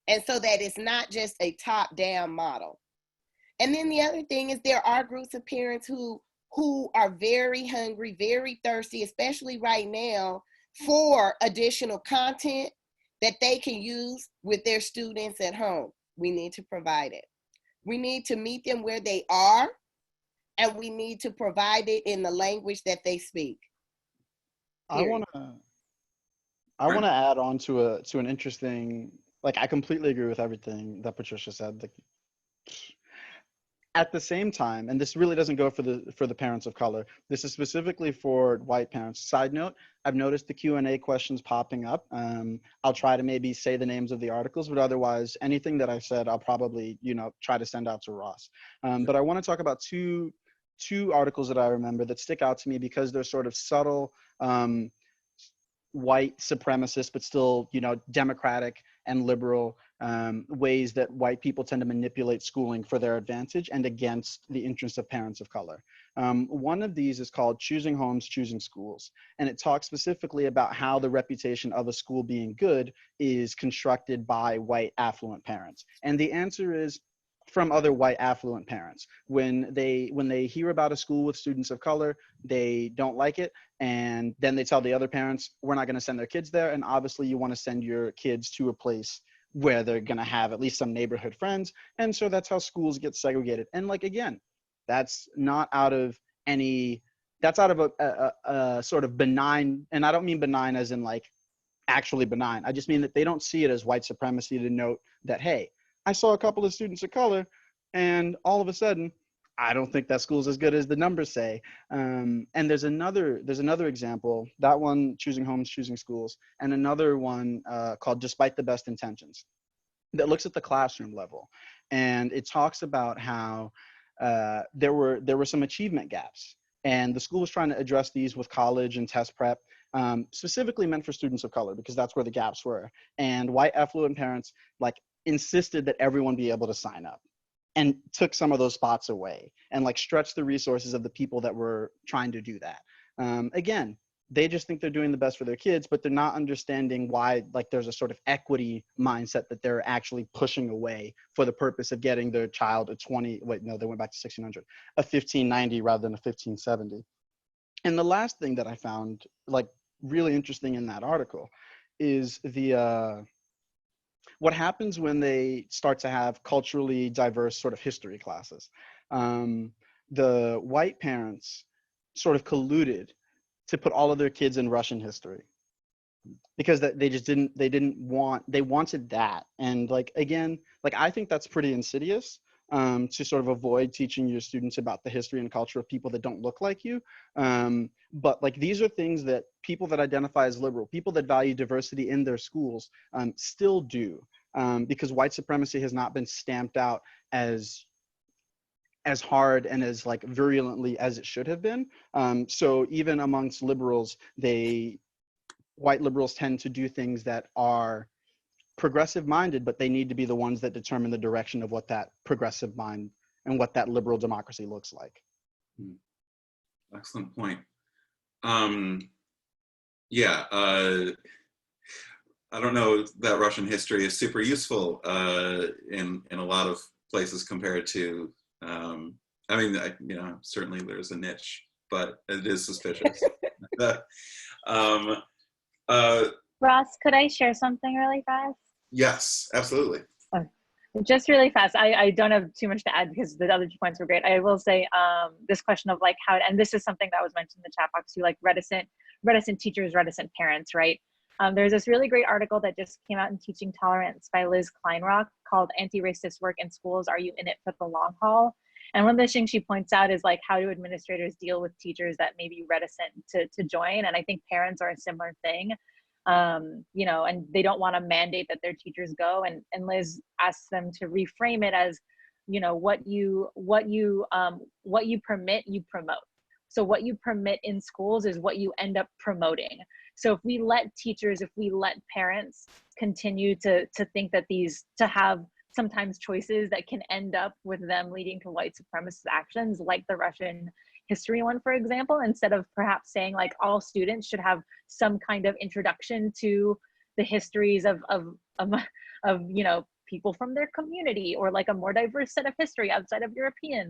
And so that it's not just a top-down model. And then the other thing is, there are groups of parents who are very hungry, very thirsty, especially right now, for additional content that they can use with their students at home. We need to provide it. We need to meet them where they are, and we need to provide it in the language that they speak. Period. I want to add on to an interesting, like, I completely agree with everything that Patricia said. Like, at the same time, and this really doesn't go for the parents of color, this is specifically for white parents. Side note, I've noticed the Q&A questions popping up. I'll try to maybe say the names of the articles, but otherwise anything that I said, I'll probably, try to send out to Ross. But I want to talk about two articles that I remember that stick out to me because they're sort of subtle, white supremacist, but still, democratic and liberal ways that white people tend to manipulate schooling for their advantage and against the interests of parents of color. One of these is called Choosing Homes, Choosing Schools, and it talks specifically about how the reputation of a school being good is constructed by white affluent parents. And the answer is from other white affluent parents. When they hear about a school with students of color, they don't like it, and then they tell the other parents, we're not going to send their kids there, and obviously you want to send your kids to a place where they're going to have at least some neighborhood friends. And so that's how schools get segregated. And like, again, that's not out of any, that's out of a sort of benign, and I don't mean benign as in like actually benign. I just mean that they don't see it as white supremacy to note that, hey, I saw a couple of students of color and all of a sudden, I don't think that school's as good as the numbers say. And there's another example, that one, Choosing Homes, Choosing Schools, and another one called Despite the Best Intentions, that looks at the classroom level. And it talks about how there were some achievement gaps. And the school was trying to address these with college and test prep, specifically meant for students of color, because that's where the gaps were. And white affluent parents like insisted that everyone be able to sign up, and took some of those spots away and like stretched the resources of the people that were trying to do that. Again, they just think they're doing the best for their kids, but they're not understanding why like there's a sort of equity mindset that they're actually pushing away for the purpose of getting their child a they went back to 1600, a 1590 rather than a 1570. And the last thing that I found like really interesting in that article is what happens when they start to have culturally diverse sort of history classes. The white parents sort of colluded to put all of their kids in Russian history because they wanted that. And like, again, like I think that's pretty insidious to sort of avoid teaching your students about the history and culture of people that don't look like you. But like, these are things that people that identify as liberal, people that value diversity in their schools still do, because white supremacy has not been stamped out as hard and as like virulently as it should have been. So even amongst liberals, white liberals tend to do things that are progressive minded, but they need to be the ones that determine the direction of what that progressive mind and what that liberal democracy looks like. Excellent point. I don't know that Russian history is super useful in a lot of places compared to, I mean, certainly there's a niche, but it is suspicious. Ross, could I share something really fast? Yes, absolutely. Just really fast. I don't have too much to add because the other 2 points were great. I will say this question of like how, and this is something that was mentioned in the chat box too, like reticent teachers, reticent parents, right? There's this really great article that just came out in Teaching Tolerance by Liz Kleinrock called Anti-Racist Work in Schools, Are You in It for the Long Haul? And one of the things she points out is like, how do administrators deal with teachers that may be reticent to join? And I think parents are a similar thing. And they don't want to mandate that their teachers go. And Liz asks them to reframe it as, what you permit, you promote. So what you permit in schools is what you end up promoting. So if we let teachers, if we let parents continue to think that to have sometimes choices that can end up with them leading to white supremacist actions, like the Russian history one, for example, instead of perhaps saying like all students should have some kind of introduction to the histories of people from their community, or like a more diverse set of history outside of European,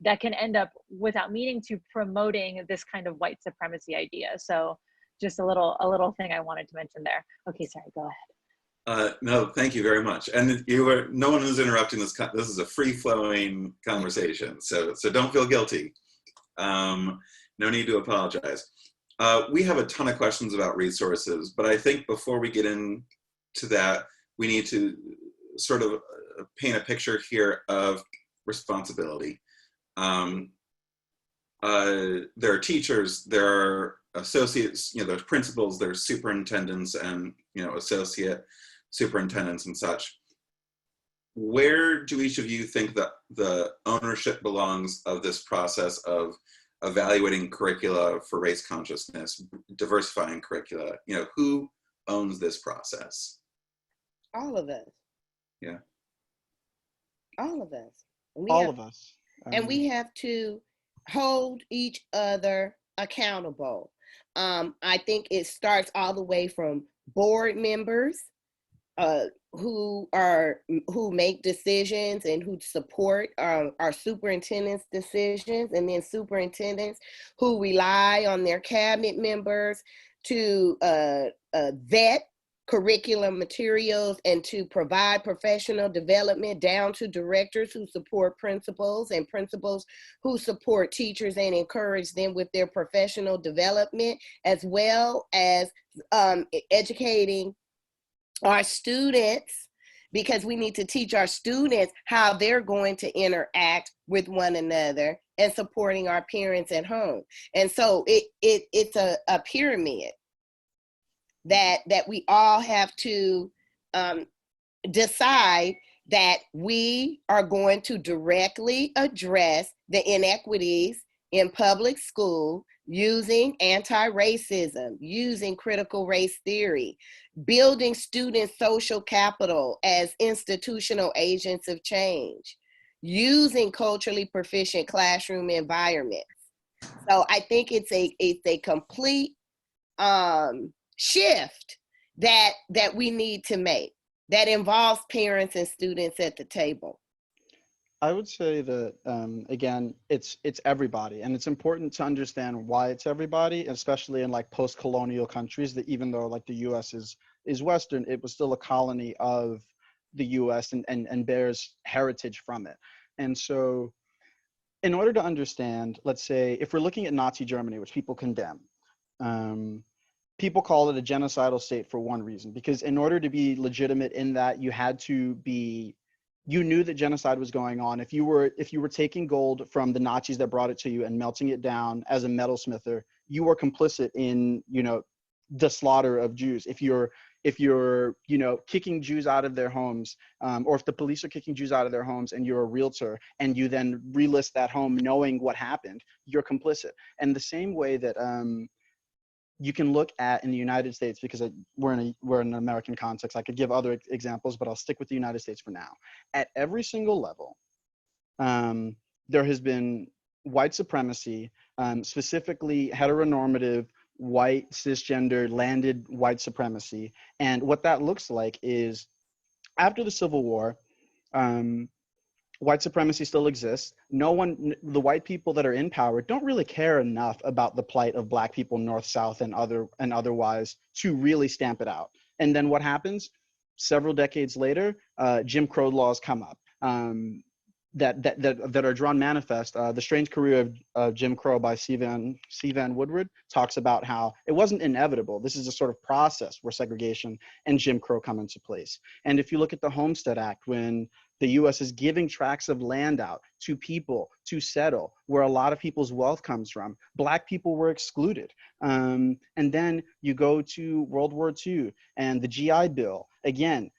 that can end up, without meaning to, promoting this kind of white supremacy idea. So just a little thing I wanted to mention there. Okay, sorry, go ahead. No, thank you very much. And no one is interrupting this. This is a free-flowing conversation, so don't feel guilty. No need to apologize. We have a ton of questions about resources, but I think before we get into that, we need to sort of paint a picture here of responsibility. There are teachers, there are associates, there's principals, there's superintendents, and associate superintendents and such. Where do each of you think that the ownership belongs of this process of evaluating curricula for race consciousness, diversifying curricula? Who owns this process? All of us. Yeah. All of us. All of us. And we have to hold each other accountable. I think it starts all the way from board members who make decisions and who support our superintendent's decisions, and then superintendents who rely on their cabinet members to vet curriculum materials and to provide professional development, down to directors who support principals and principals who support teachers and encourage them with their professional development, as well as educating our students, because we need to teach our students how they're going to interact with one another, and supporting our parents at home. And so it's a pyramid that we all have to decide that we are going to directly address the inequities in public school using anti-racism, using critical race theory, building student social capital as institutional agents of change, using culturally proficient classroom environments. So I think it's a complete shift that we need to make that involves parents and students at the table. I would say that, again, it's everybody, and it's important to understand why it's everybody, especially in like post-colonial countries, that even though like the US is Western, it was still a colony of the US and bears heritage from it. And so in order to understand, let's say, if we're looking at Nazi Germany, which people condemn, people call it a genocidal state for one reason, because in order to be legitimate in that, you knew that genocide was going on. If you were taking gold from the Nazis that brought it to you and melting it down as a metalsmither, you were complicit in, the slaughter of Jews. If you're kicking Jews out of their homes, or if the police are kicking Jews out of their homes and you're a realtor and you then relist that home knowing what happened, you're complicit. And the same way that you can look at in the United States, because we're in an American context. I could give other examples, but I'll stick with the United States for now. At every single level, there has been white supremacy, specifically heteronormative, white, cisgender, landed white supremacy. And what that looks like is, after the Civil War, white supremacy still exists. The white people that are in power don't really care enough about the plight of Black people north, south, and otherwise to really stamp it out. And then what happens? Several decades later, Jim Crow laws come up that are drawn manifest. The Strange Career of Jim Crow by C. Van Woodward talks about how it wasn't inevitable. This is a sort of process where segregation and Jim Crow come into place. And if you look at the Homestead Act, when the U.S. is giving tracts of land out to people to settle where a lot of people's wealth comes from, Black people were excluded. And then you go to World War II and the GI Bill. Again,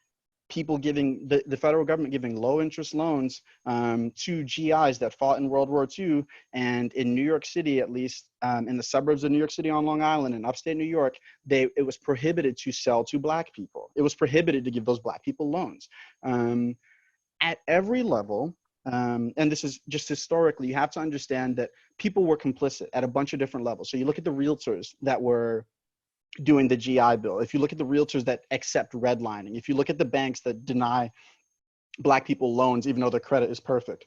people giving, the federal government giving low interest loans to GIs that fought in World War II. And in New York City, at least in the suburbs of New York City on Long Island and upstate New York, it was prohibited to sell to Black people. It was prohibited to give those Black people loans. At every level, and this is just historically, you have to understand that people were complicit at a bunch of different levels. So you look at the realtors that were doing the GI Bill. If you look at the realtors that accept redlining, if you look at the banks that deny Black people loans, even though their credit is perfect.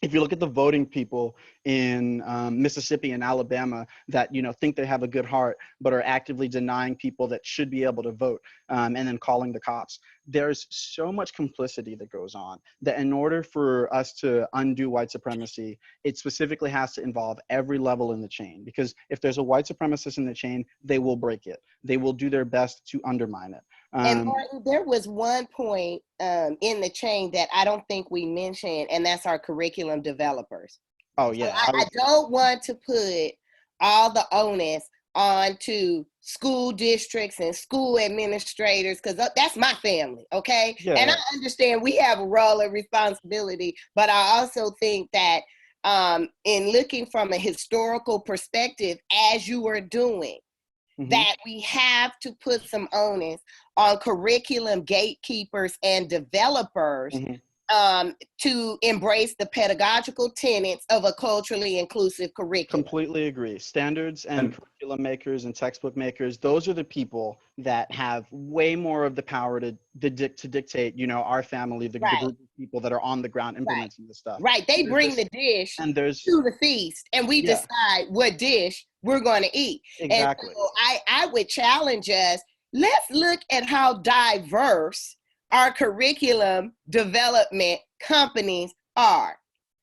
If you look at the voting people in Mississippi and Alabama that, think they have a good heart, but are actively denying people that should be able to vote, and then calling the cops. There's so much complicity that goes on that in order for us to undo white supremacy, it specifically has to involve every level in the chain. Because if there's a white supremacist in the chain, they will break it. They will do their best to undermine it. And Martin, there was one point in the chain that I don't think we mentioned, and that's our curriculum developers. Oh yeah. So I don't want to put all the onus onto school districts and school administrators, because that's my family, okay? Yeah. And I understand we have a role and responsibility, but I also think that in looking from a historical perspective, as you are doing, that we have to put some onus on curriculum gatekeepers and developers to embrace the pedagogical tenets of a culturally inclusive curriculum. Completely agree. Standards and curriculum makers and textbook makers, those are the people that have way more of the power to dictate, you know, our family, the group of people that are on the ground implementing the stuff. Right. They bring the dish and there's to the feast, and we decide what dish we're going to eat. Exactly. And so I would challenge us, let's look at how diverse our curriculum development companies are.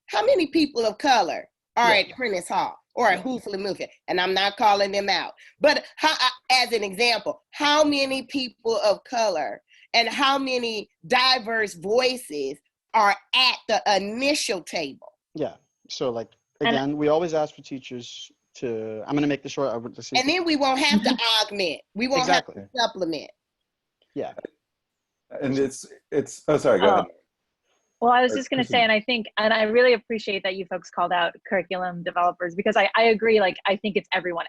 How many people of color are at Prentice Hall or at Hoofle Milford? And I'm not calling them out, but as an example, how many people of color and how many diverse voices are at the initial table? Yeah. So like, again, we always ask for teachers to, I'm going to make this short. And then we won't have to augment. We won't have to supplement. Yeah. And it's, oh, sorry, go ahead. Well, I was just going to say, and I think, and I really appreciate that you folks called out curriculum developers, because I agree, like, I think it's everyone,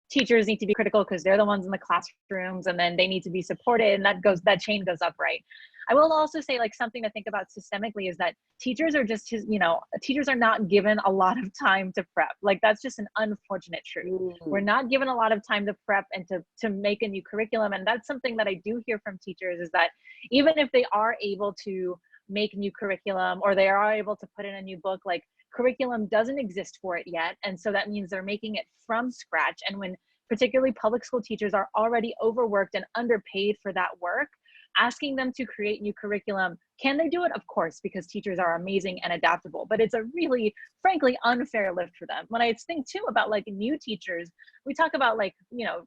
teachers need to be critical because they're the ones in the classrooms, and then they need to be supported, and that chain goes up, right? I will also say, like, something to think about systemically is that teachers are just, you know, teachers are not given a lot of time to prep. Like, that's just an unfortunate truth. We're not given a lot of time to prep and to make a new curriculum. And that's something that I do hear from teachers, is that even if they are able to make new curriculum or they are able to put in a new book, like, curriculum doesn't exist for it yet. And so that means they're making it from scratch. And when particularly public school teachers are already overworked and underpaid for that work, asking them to create new curriculum, can they do it? Of course, because teachers are amazing and adaptable, but it's a really, frankly, unfair lift for them. When I think too about, like, new teachers, we talk about, like, you know,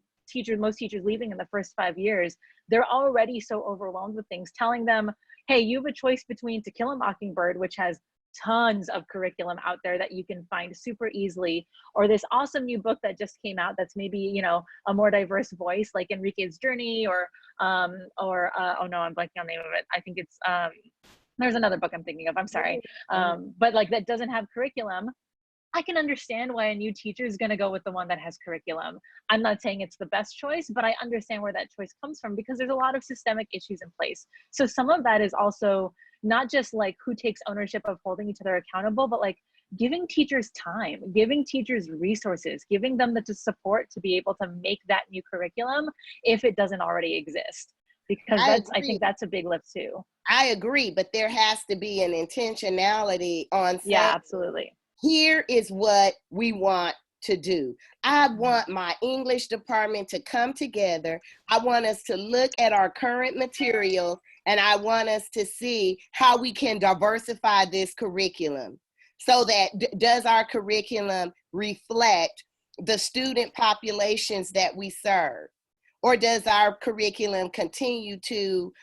most teachers leaving in the first 5 years, they're already so overwhelmed with things, telling them, hey, you have a choice between To Kill a Mockingbird, which has tons of curriculum out there that you can find super easily, or this awesome new book that just came out that's maybe, you know, a more diverse voice, like Enrique's Journey, or oh no, I'm blanking on the name of it. I think it's there's another book I'm thinking of, I'm sorry, but like, that doesn't have curriculum. I can understand why a new teacher is going to go with the one that has curriculum. I'm not saying it's the best choice, but I understand where that choice comes from, because there's a lot of systemic issues in place. So some of that is also not just like who takes ownership of holding each other accountable, but like giving teachers time, giving teachers resources, giving them the support to be able to make that new curriculum if it doesn't already exist. Because I think that's a big lift too. I agree, but there has to be an intentionality on saying, yeah, absolutely. Here is what we want to do. I want my English department to come together. I want us to look at our current material, and I want us to see how we can diversify this curriculum so that does our curriculum reflect the student populations that we serve? Or does our curriculum continue to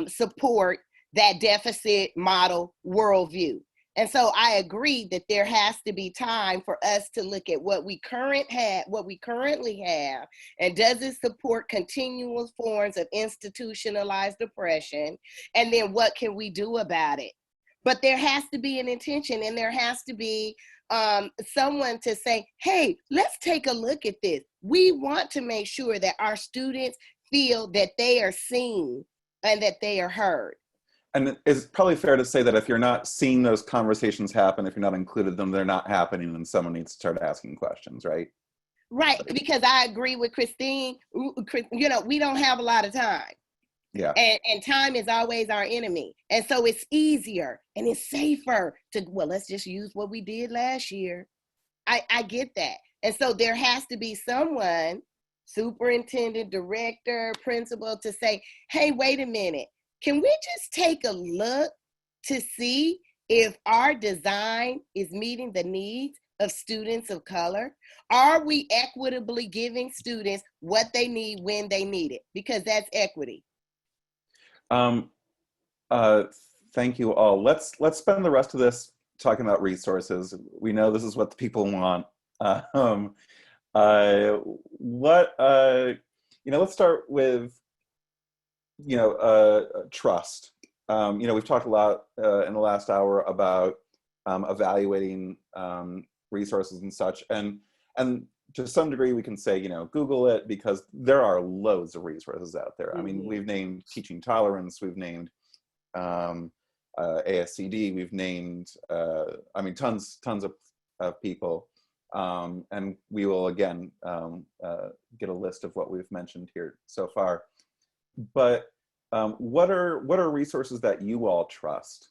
support that deficit model worldview? And so I agree that there has to be time for us to look at what we currently have, and does it support continual forms of institutionalized oppression? And then what can we do about it? But there has to be an intention, and there has to be someone to say, hey, let's take a look at this. We want to make sure that our students feel that they are seen and that they are heard. And it's probably fair to say that if you're not seeing those conversations happen, if you're not included them, they're not happening, and someone needs to start asking questions, right? Right, because I agree with Christine, you know, we don't have a lot of time. Yeah. And time is always our enemy. And so it's easier and it's safer to, well, let's just use what we did last year. I get that. And so there has to be someone, superintendent, director, principal, to say, hey, wait a minute. Can we just take a look to see if our design is meeting the needs of students of color? Are we equitably giving students what they need when they need it? Because that's equity. Thank you all. Let's spend the rest of this talking about resources. We know this is what the people want. Let's start with, trust. We've talked a lot in the last hour about evaluating resources and such, and to some degree, we can say, Google it, because there are loads of resources out there. I mean, we've named Teaching Tolerance, we've named ASCD, we've named, tons of people. And we will, again, get a list of what we've mentioned here so far. But what are resources that you all trust?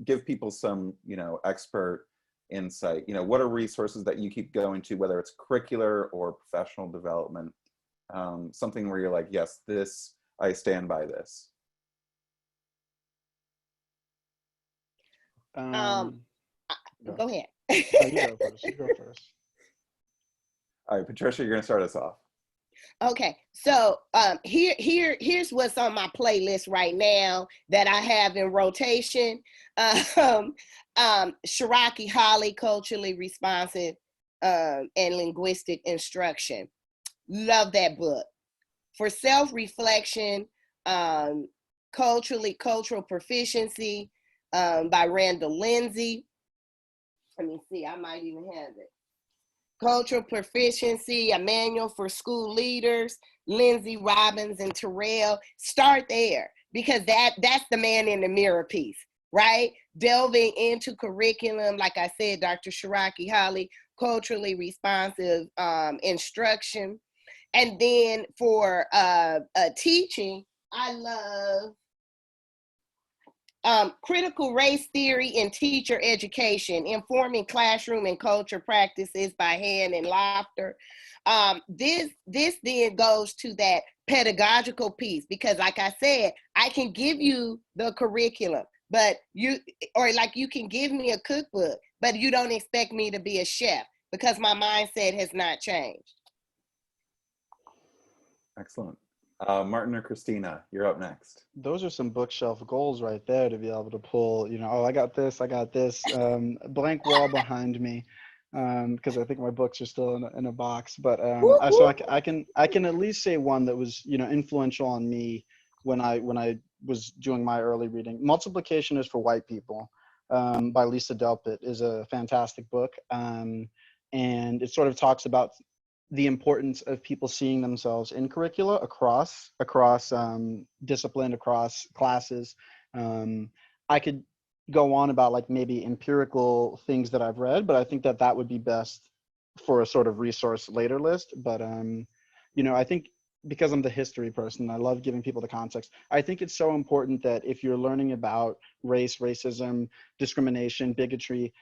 Give people some, expert insight. What are resources that you keep going to, whether it's curricular or professional development? Something where you're like, yes, I stand by this. Go ahead. No, you go first. You go first. All right, Patricia, you're going to start us off. Okay, so here's what's on my playlist right now that I have in rotation. Shiraki Holly, Culturally Responsive and Linguistic Instruction. Love that book. For self-reflection, Cultural Proficiency by Randall Lindsay. Let me see, I might even have it. Cultural Proficiency, a manual for school leaders, Lindsay, Robbins, and Terrell. Start there, because that's the man in the mirror piece, right? Delving into curriculum, like I said, Dr. Shiraki Holly, Culturally Responsive Instruction. And then for teaching, I love Critical Race Theory in Teacher Education, Informing Classroom and Culture Practices by Hand and Laughter. This then goes to that pedagogical piece, because like I said, I can give you the curriculum, but you can give me a cookbook, but you don't expect me to be a chef, because my mindset has not changed. Excellent. Martin or Christina, you're up next. Those are some bookshelf goals right there, to be able to pull, oh, I got this, blank wall behind me, because I think my books are still in a box. But so I can at least say one that was, influential on me when I was doing my early reading. Multiplication is for White People, by Lisa Delpit, is a fantastic book, and it sort of talks about the importance of people seeing themselves in curricula across discipline, across classes. I could go on about like maybe empirical things that I've read, but I think that would be best for a sort of resource later list. But I think, because I'm the history person, I love giving people the context. I think it's so important that if you're learning about race, racism, discrimination, bigotry,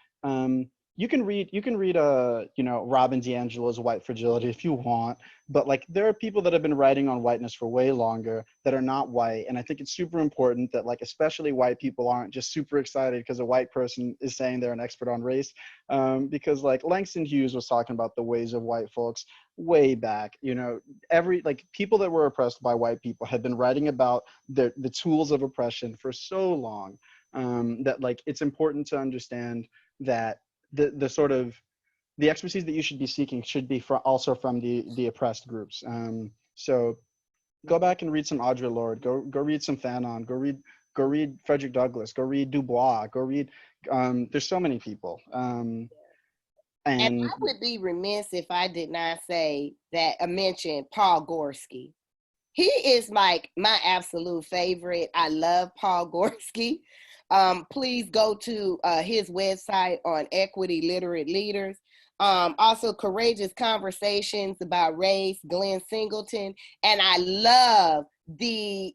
you can read Robin DiAngelo's White Fragility if you want, but like there are people that have been writing on whiteness for way longer that are not white. And I think it's super important that like, especially white people aren't just super excited because a white person is saying they're an expert on race. Because like Langston Hughes was talking about the ways of white folks way back, people that were oppressed by white people had been writing about the tools of oppression for so long, that like, it's important to understand that the sort of the expertise that you should be seeking should be also from the oppressed groups. So go back and read some Audre Lorde, go read some Fanon, go read Frederick Douglass, go read Du Bois, go read, there's so many people. And I would be remiss if I did not say that I mentioned Paul Gorski. He is like my absolute favorite. I love Paul Gorski. Please go to his website on Equity Literate Leaders. Also, Courageous Conversations About Race, Glenn Singleton. And I love the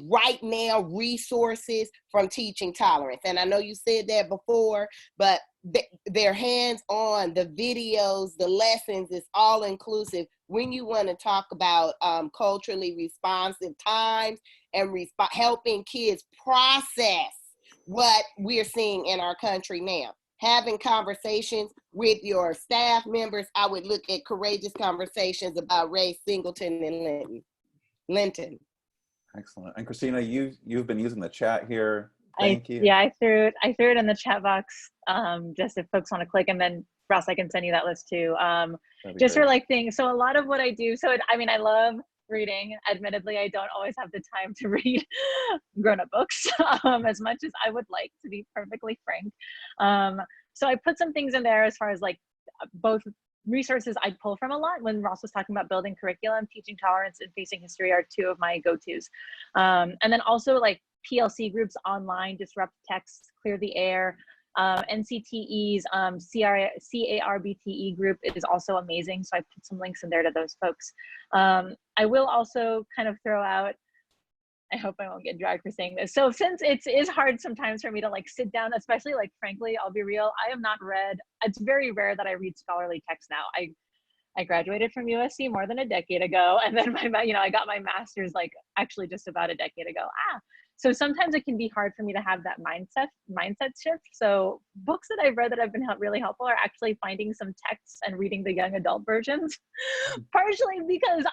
right now resources from Teaching Tolerance. And I know you said that before, but their hands-on, the videos, the lessons, is all inclusive when you want to talk about culturally responsive times and helping kids process what we're seeing in our country now. Having conversations with your staff members, I would look at Courageous Conversations About Race, Singleton and Linton. Excellent. And Christina, you've been using the chat here. Thank you. Yeah, I threw it in the chat box, just if folks want to click, and then Ross, I can send you that list too. Just for like things. So a lot of what I do, I love reading. Admittedly, I don't always have the time to read grown-up books as much as I would like, to be perfectly frank. So I put some things in there as far as like both resources I pull from a lot. When Ross was talking about building curriculum, Teaching Tolerance and Facing History are two of my go-tos. And then also like PLC groups online, Disrupt Text, Clear the Air, NCTE's CARBTE group is also amazing. So I put some links in there to those folks. I will also kind of throw out, I hope I won't get dragged for saying this. So since it is hard sometimes for me to like sit down, especially like, frankly, I'll be real, I have not read, it's very rare that I read scholarly text now. I graduated from USC more than a decade ago. And then I got my master's like actually just about a decade ago. So sometimes it can be hard for me to have that mindset shift. So books that I've read that have been really helpful are actually finding some texts and reading the young adult versions, partially because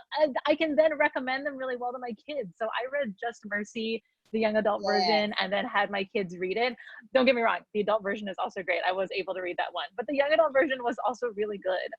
I can then recommend them really well to my kids. So I read Just Mercy, the young adult version, and then had my kids read it. Don't get me wrong, the adult version is also great. I was able to read that one, but the young adult version was also really good.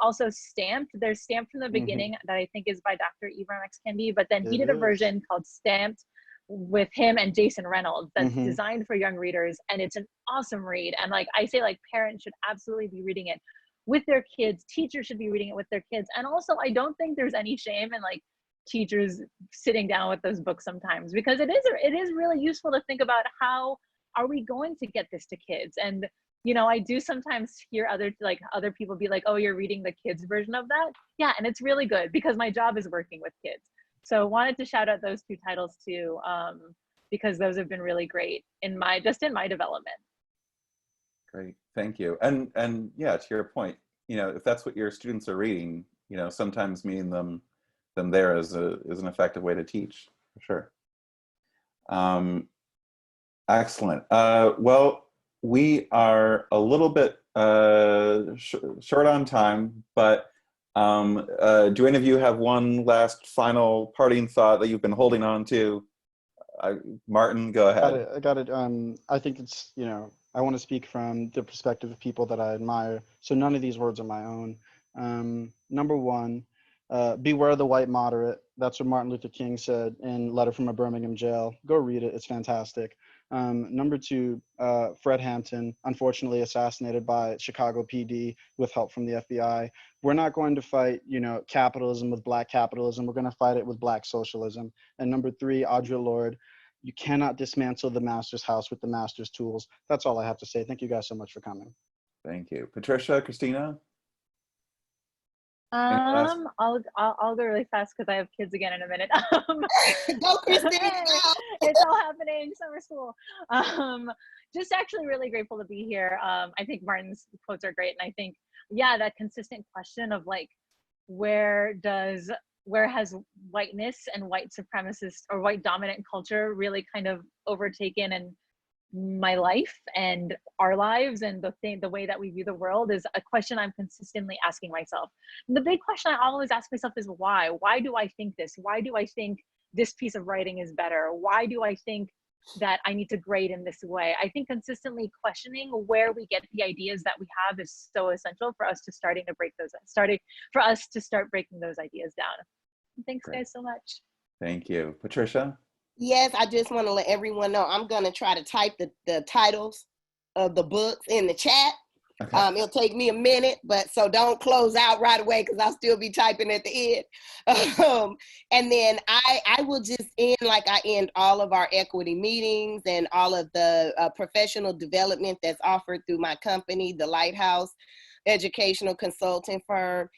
Also Stamped, there's Stamped from the Beginning that I think is by Dr. Ibram X. Kendi, but then he did a version called Stamped with him and Jason Reynolds that's designed for young readers, and it's an awesome read. And like I say, like parents should absolutely be reading it with their kids, teachers should be reading it with their kids. And also I don't think there's any shame in like teachers sitting down with those books sometimes, because it is really useful to think about how are we going to get this to kids. And I do sometimes hear other people be like, oh, you're reading the kids version of that. Yeah, and it's really good because my job is working with kids. So wanted to shout out those two titles too, because those have been really great in my development. Great, thank you. And yeah, to your point, if that's what your students are reading, sometimes meeting them there is an effective way to teach, for sure. Excellent. Well, we are a little bit short on time, but do any of you have one last final parting thought that you've been holding on to? Martin, go ahead. I got it. I think it's, I want to speak from the perspective of people that I admire. So none of these words are my own. Number one, beware the white moderate. That's what Martin Luther King said in Letter from a Birmingham Jail. Go read it. It's fantastic. Number two, Fred Hampton, unfortunately assassinated by Chicago PD with help from the FBI. We're not going to fight, capitalism with black capitalism. We're going to fight it with black socialism. And number three, Audre Lorde, you cannot dismantle the master's house with the master's tools. That's all I have to say. Thank you guys so much for coming. Thank you. Patricia, Christina? I'll go really fast because I have kids again in a minute. Go, Christina. It's all happening, summer school. Just actually really grateful to be here. I think Martin's quotes are great. And I think, yeah, that consistent question of like, where has whiteness and white supremacist or white dominant culture really kind of overtaken and my life and our lives, and the way that we view the world is a question I'm consistently asking myself. And the big question I always ask myself is why? Why do I think this? Why do I think this piece of writing is better? Why do I think that I need to grade in this way? I think consistently questioning where we get the ideas that we have is so essential for us to start breaking those ideas down. Thanks guys so much. Thank you. Patricia? Yes, I just want to let everyone know I'm going to try to type the titles of the books in the chat. Okay. It'll take me a minute, but so don't close out right away because I'll still be typing at the end. And then I will just end like I end all of our equity meetings and all of the professional development that's offered through my company, the Lighthouse Educational Consulting Firm,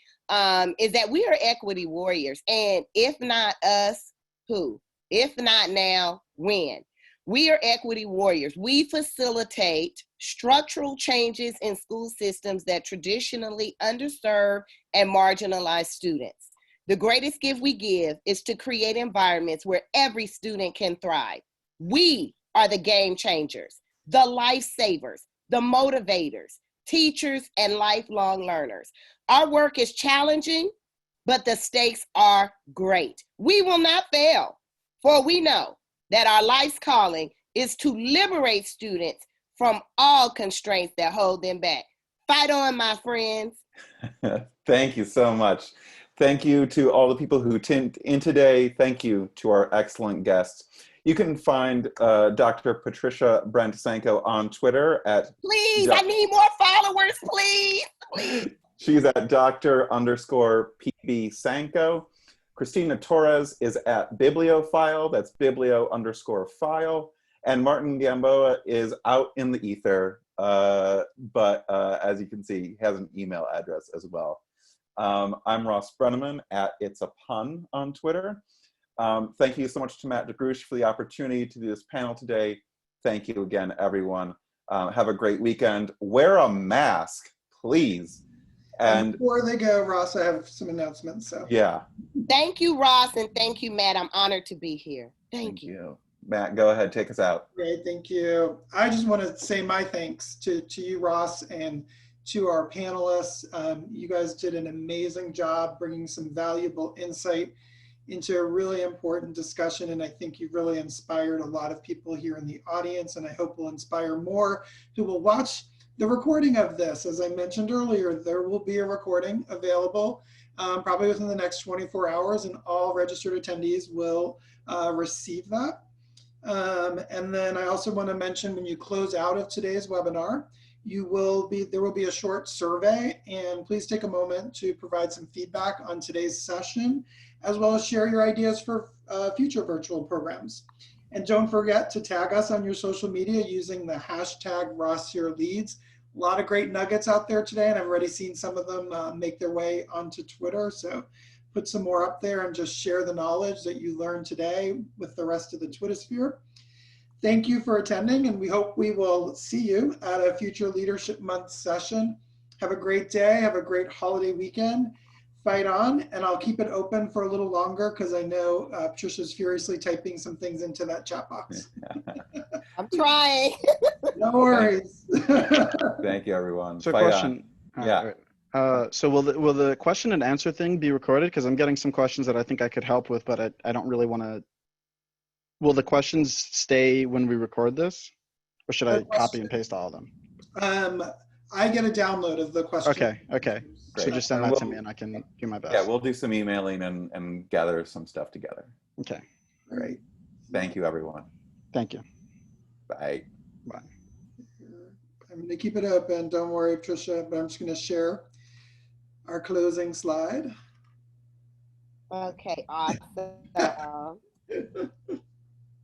is that we are equity warriors. And if not us, who? If not now, when? We are equity warriors. We facilitate structural changes in school systems that traditionally underserve and marginalize students. The greatest gift we give is to create environments where every student can thrive. We are the game changers, the lifesavers, the motivators, teachers, and lifelong learners. Our work is challenging, but the stakes are great. We will not fail. For we know that our life's calling is to liberate students from all constraints that hold them back. Fight on, my friends. Thank you so much. Thank you to all the people who tuned in today. Thank you to our excellent guests. You can find Dr. Patricia Brent-Sanco on Twitter at... Please, I need more followers, please. She's at Dr._PB Sanco. Christina Torres is at Bibliophile. That's biblio_file. And Martin Gamboa is out in the ether, but as you can see, he has an email address as well. I'm Ross Brenneman at It's a Pun on Twitter. Thank you so much to Matt DeGrush for the opportunity to do this panel today. Thank you again, everyone. Have a great weekend. Wear a mask, please. And before they go, Ross, I have some announcements. So yeah. Thank you, Ross, and thank you, Matt. I'm honored to be here. Thank you. Matt, go ahead, take us out. Great, thank you. I just want to say my thanks to you, Ross, and to our panelists. You guys did an amazing job bringing some valuable insight into a really important discussion, and I think you really inspired a lot of people here in the audience, and I hope will inspire more who will watch the recording of this. As I mentioned earlier, there will be a recording available probably within the next 24 hours, and all registered attendees will receive that. And then I also want to mention, when you close out of today's webinar, there will be a short survey, and please take a moment to provide some feedback on today's session, as well as share your ideas for future virtual programs. And don't forget to tag us on your social media using the hashtag #RossierLeads. A lot of great nuggets out there today, and I've already seen some of them make their way onto Twitter. So put some more up there and just share the knowledge that you learned today with the rest of the Twittersphere. Thank you for attending, and we hope we will see you at a future Leadership Month session. Have a great day. Have a great holiday weekend. Fight on, and I'll keep it open for a little longer because I know Patricia's furiously typing some things into that chat box. I'm trying. No worries. Thank you, everyone. So Fight question. on. Yeah. So will the question and answer thing be recorded? Because I'm getting some questions that I think I could help with, but I don't really want to. Will the questions stay when we record this, or should I copy and paste all of them? I get a download of the question. Okay. Okay. Great. So just send that to me, and I can do my best. Yeah, we'll do some emailing and gather some stuff together. Okay. Great. Thank you, everyone. Thank you. Bye. Bye. I'm going to keep it open. Don't worry, Patricia, but I'm just going to share our closing slide. Okay, awesome.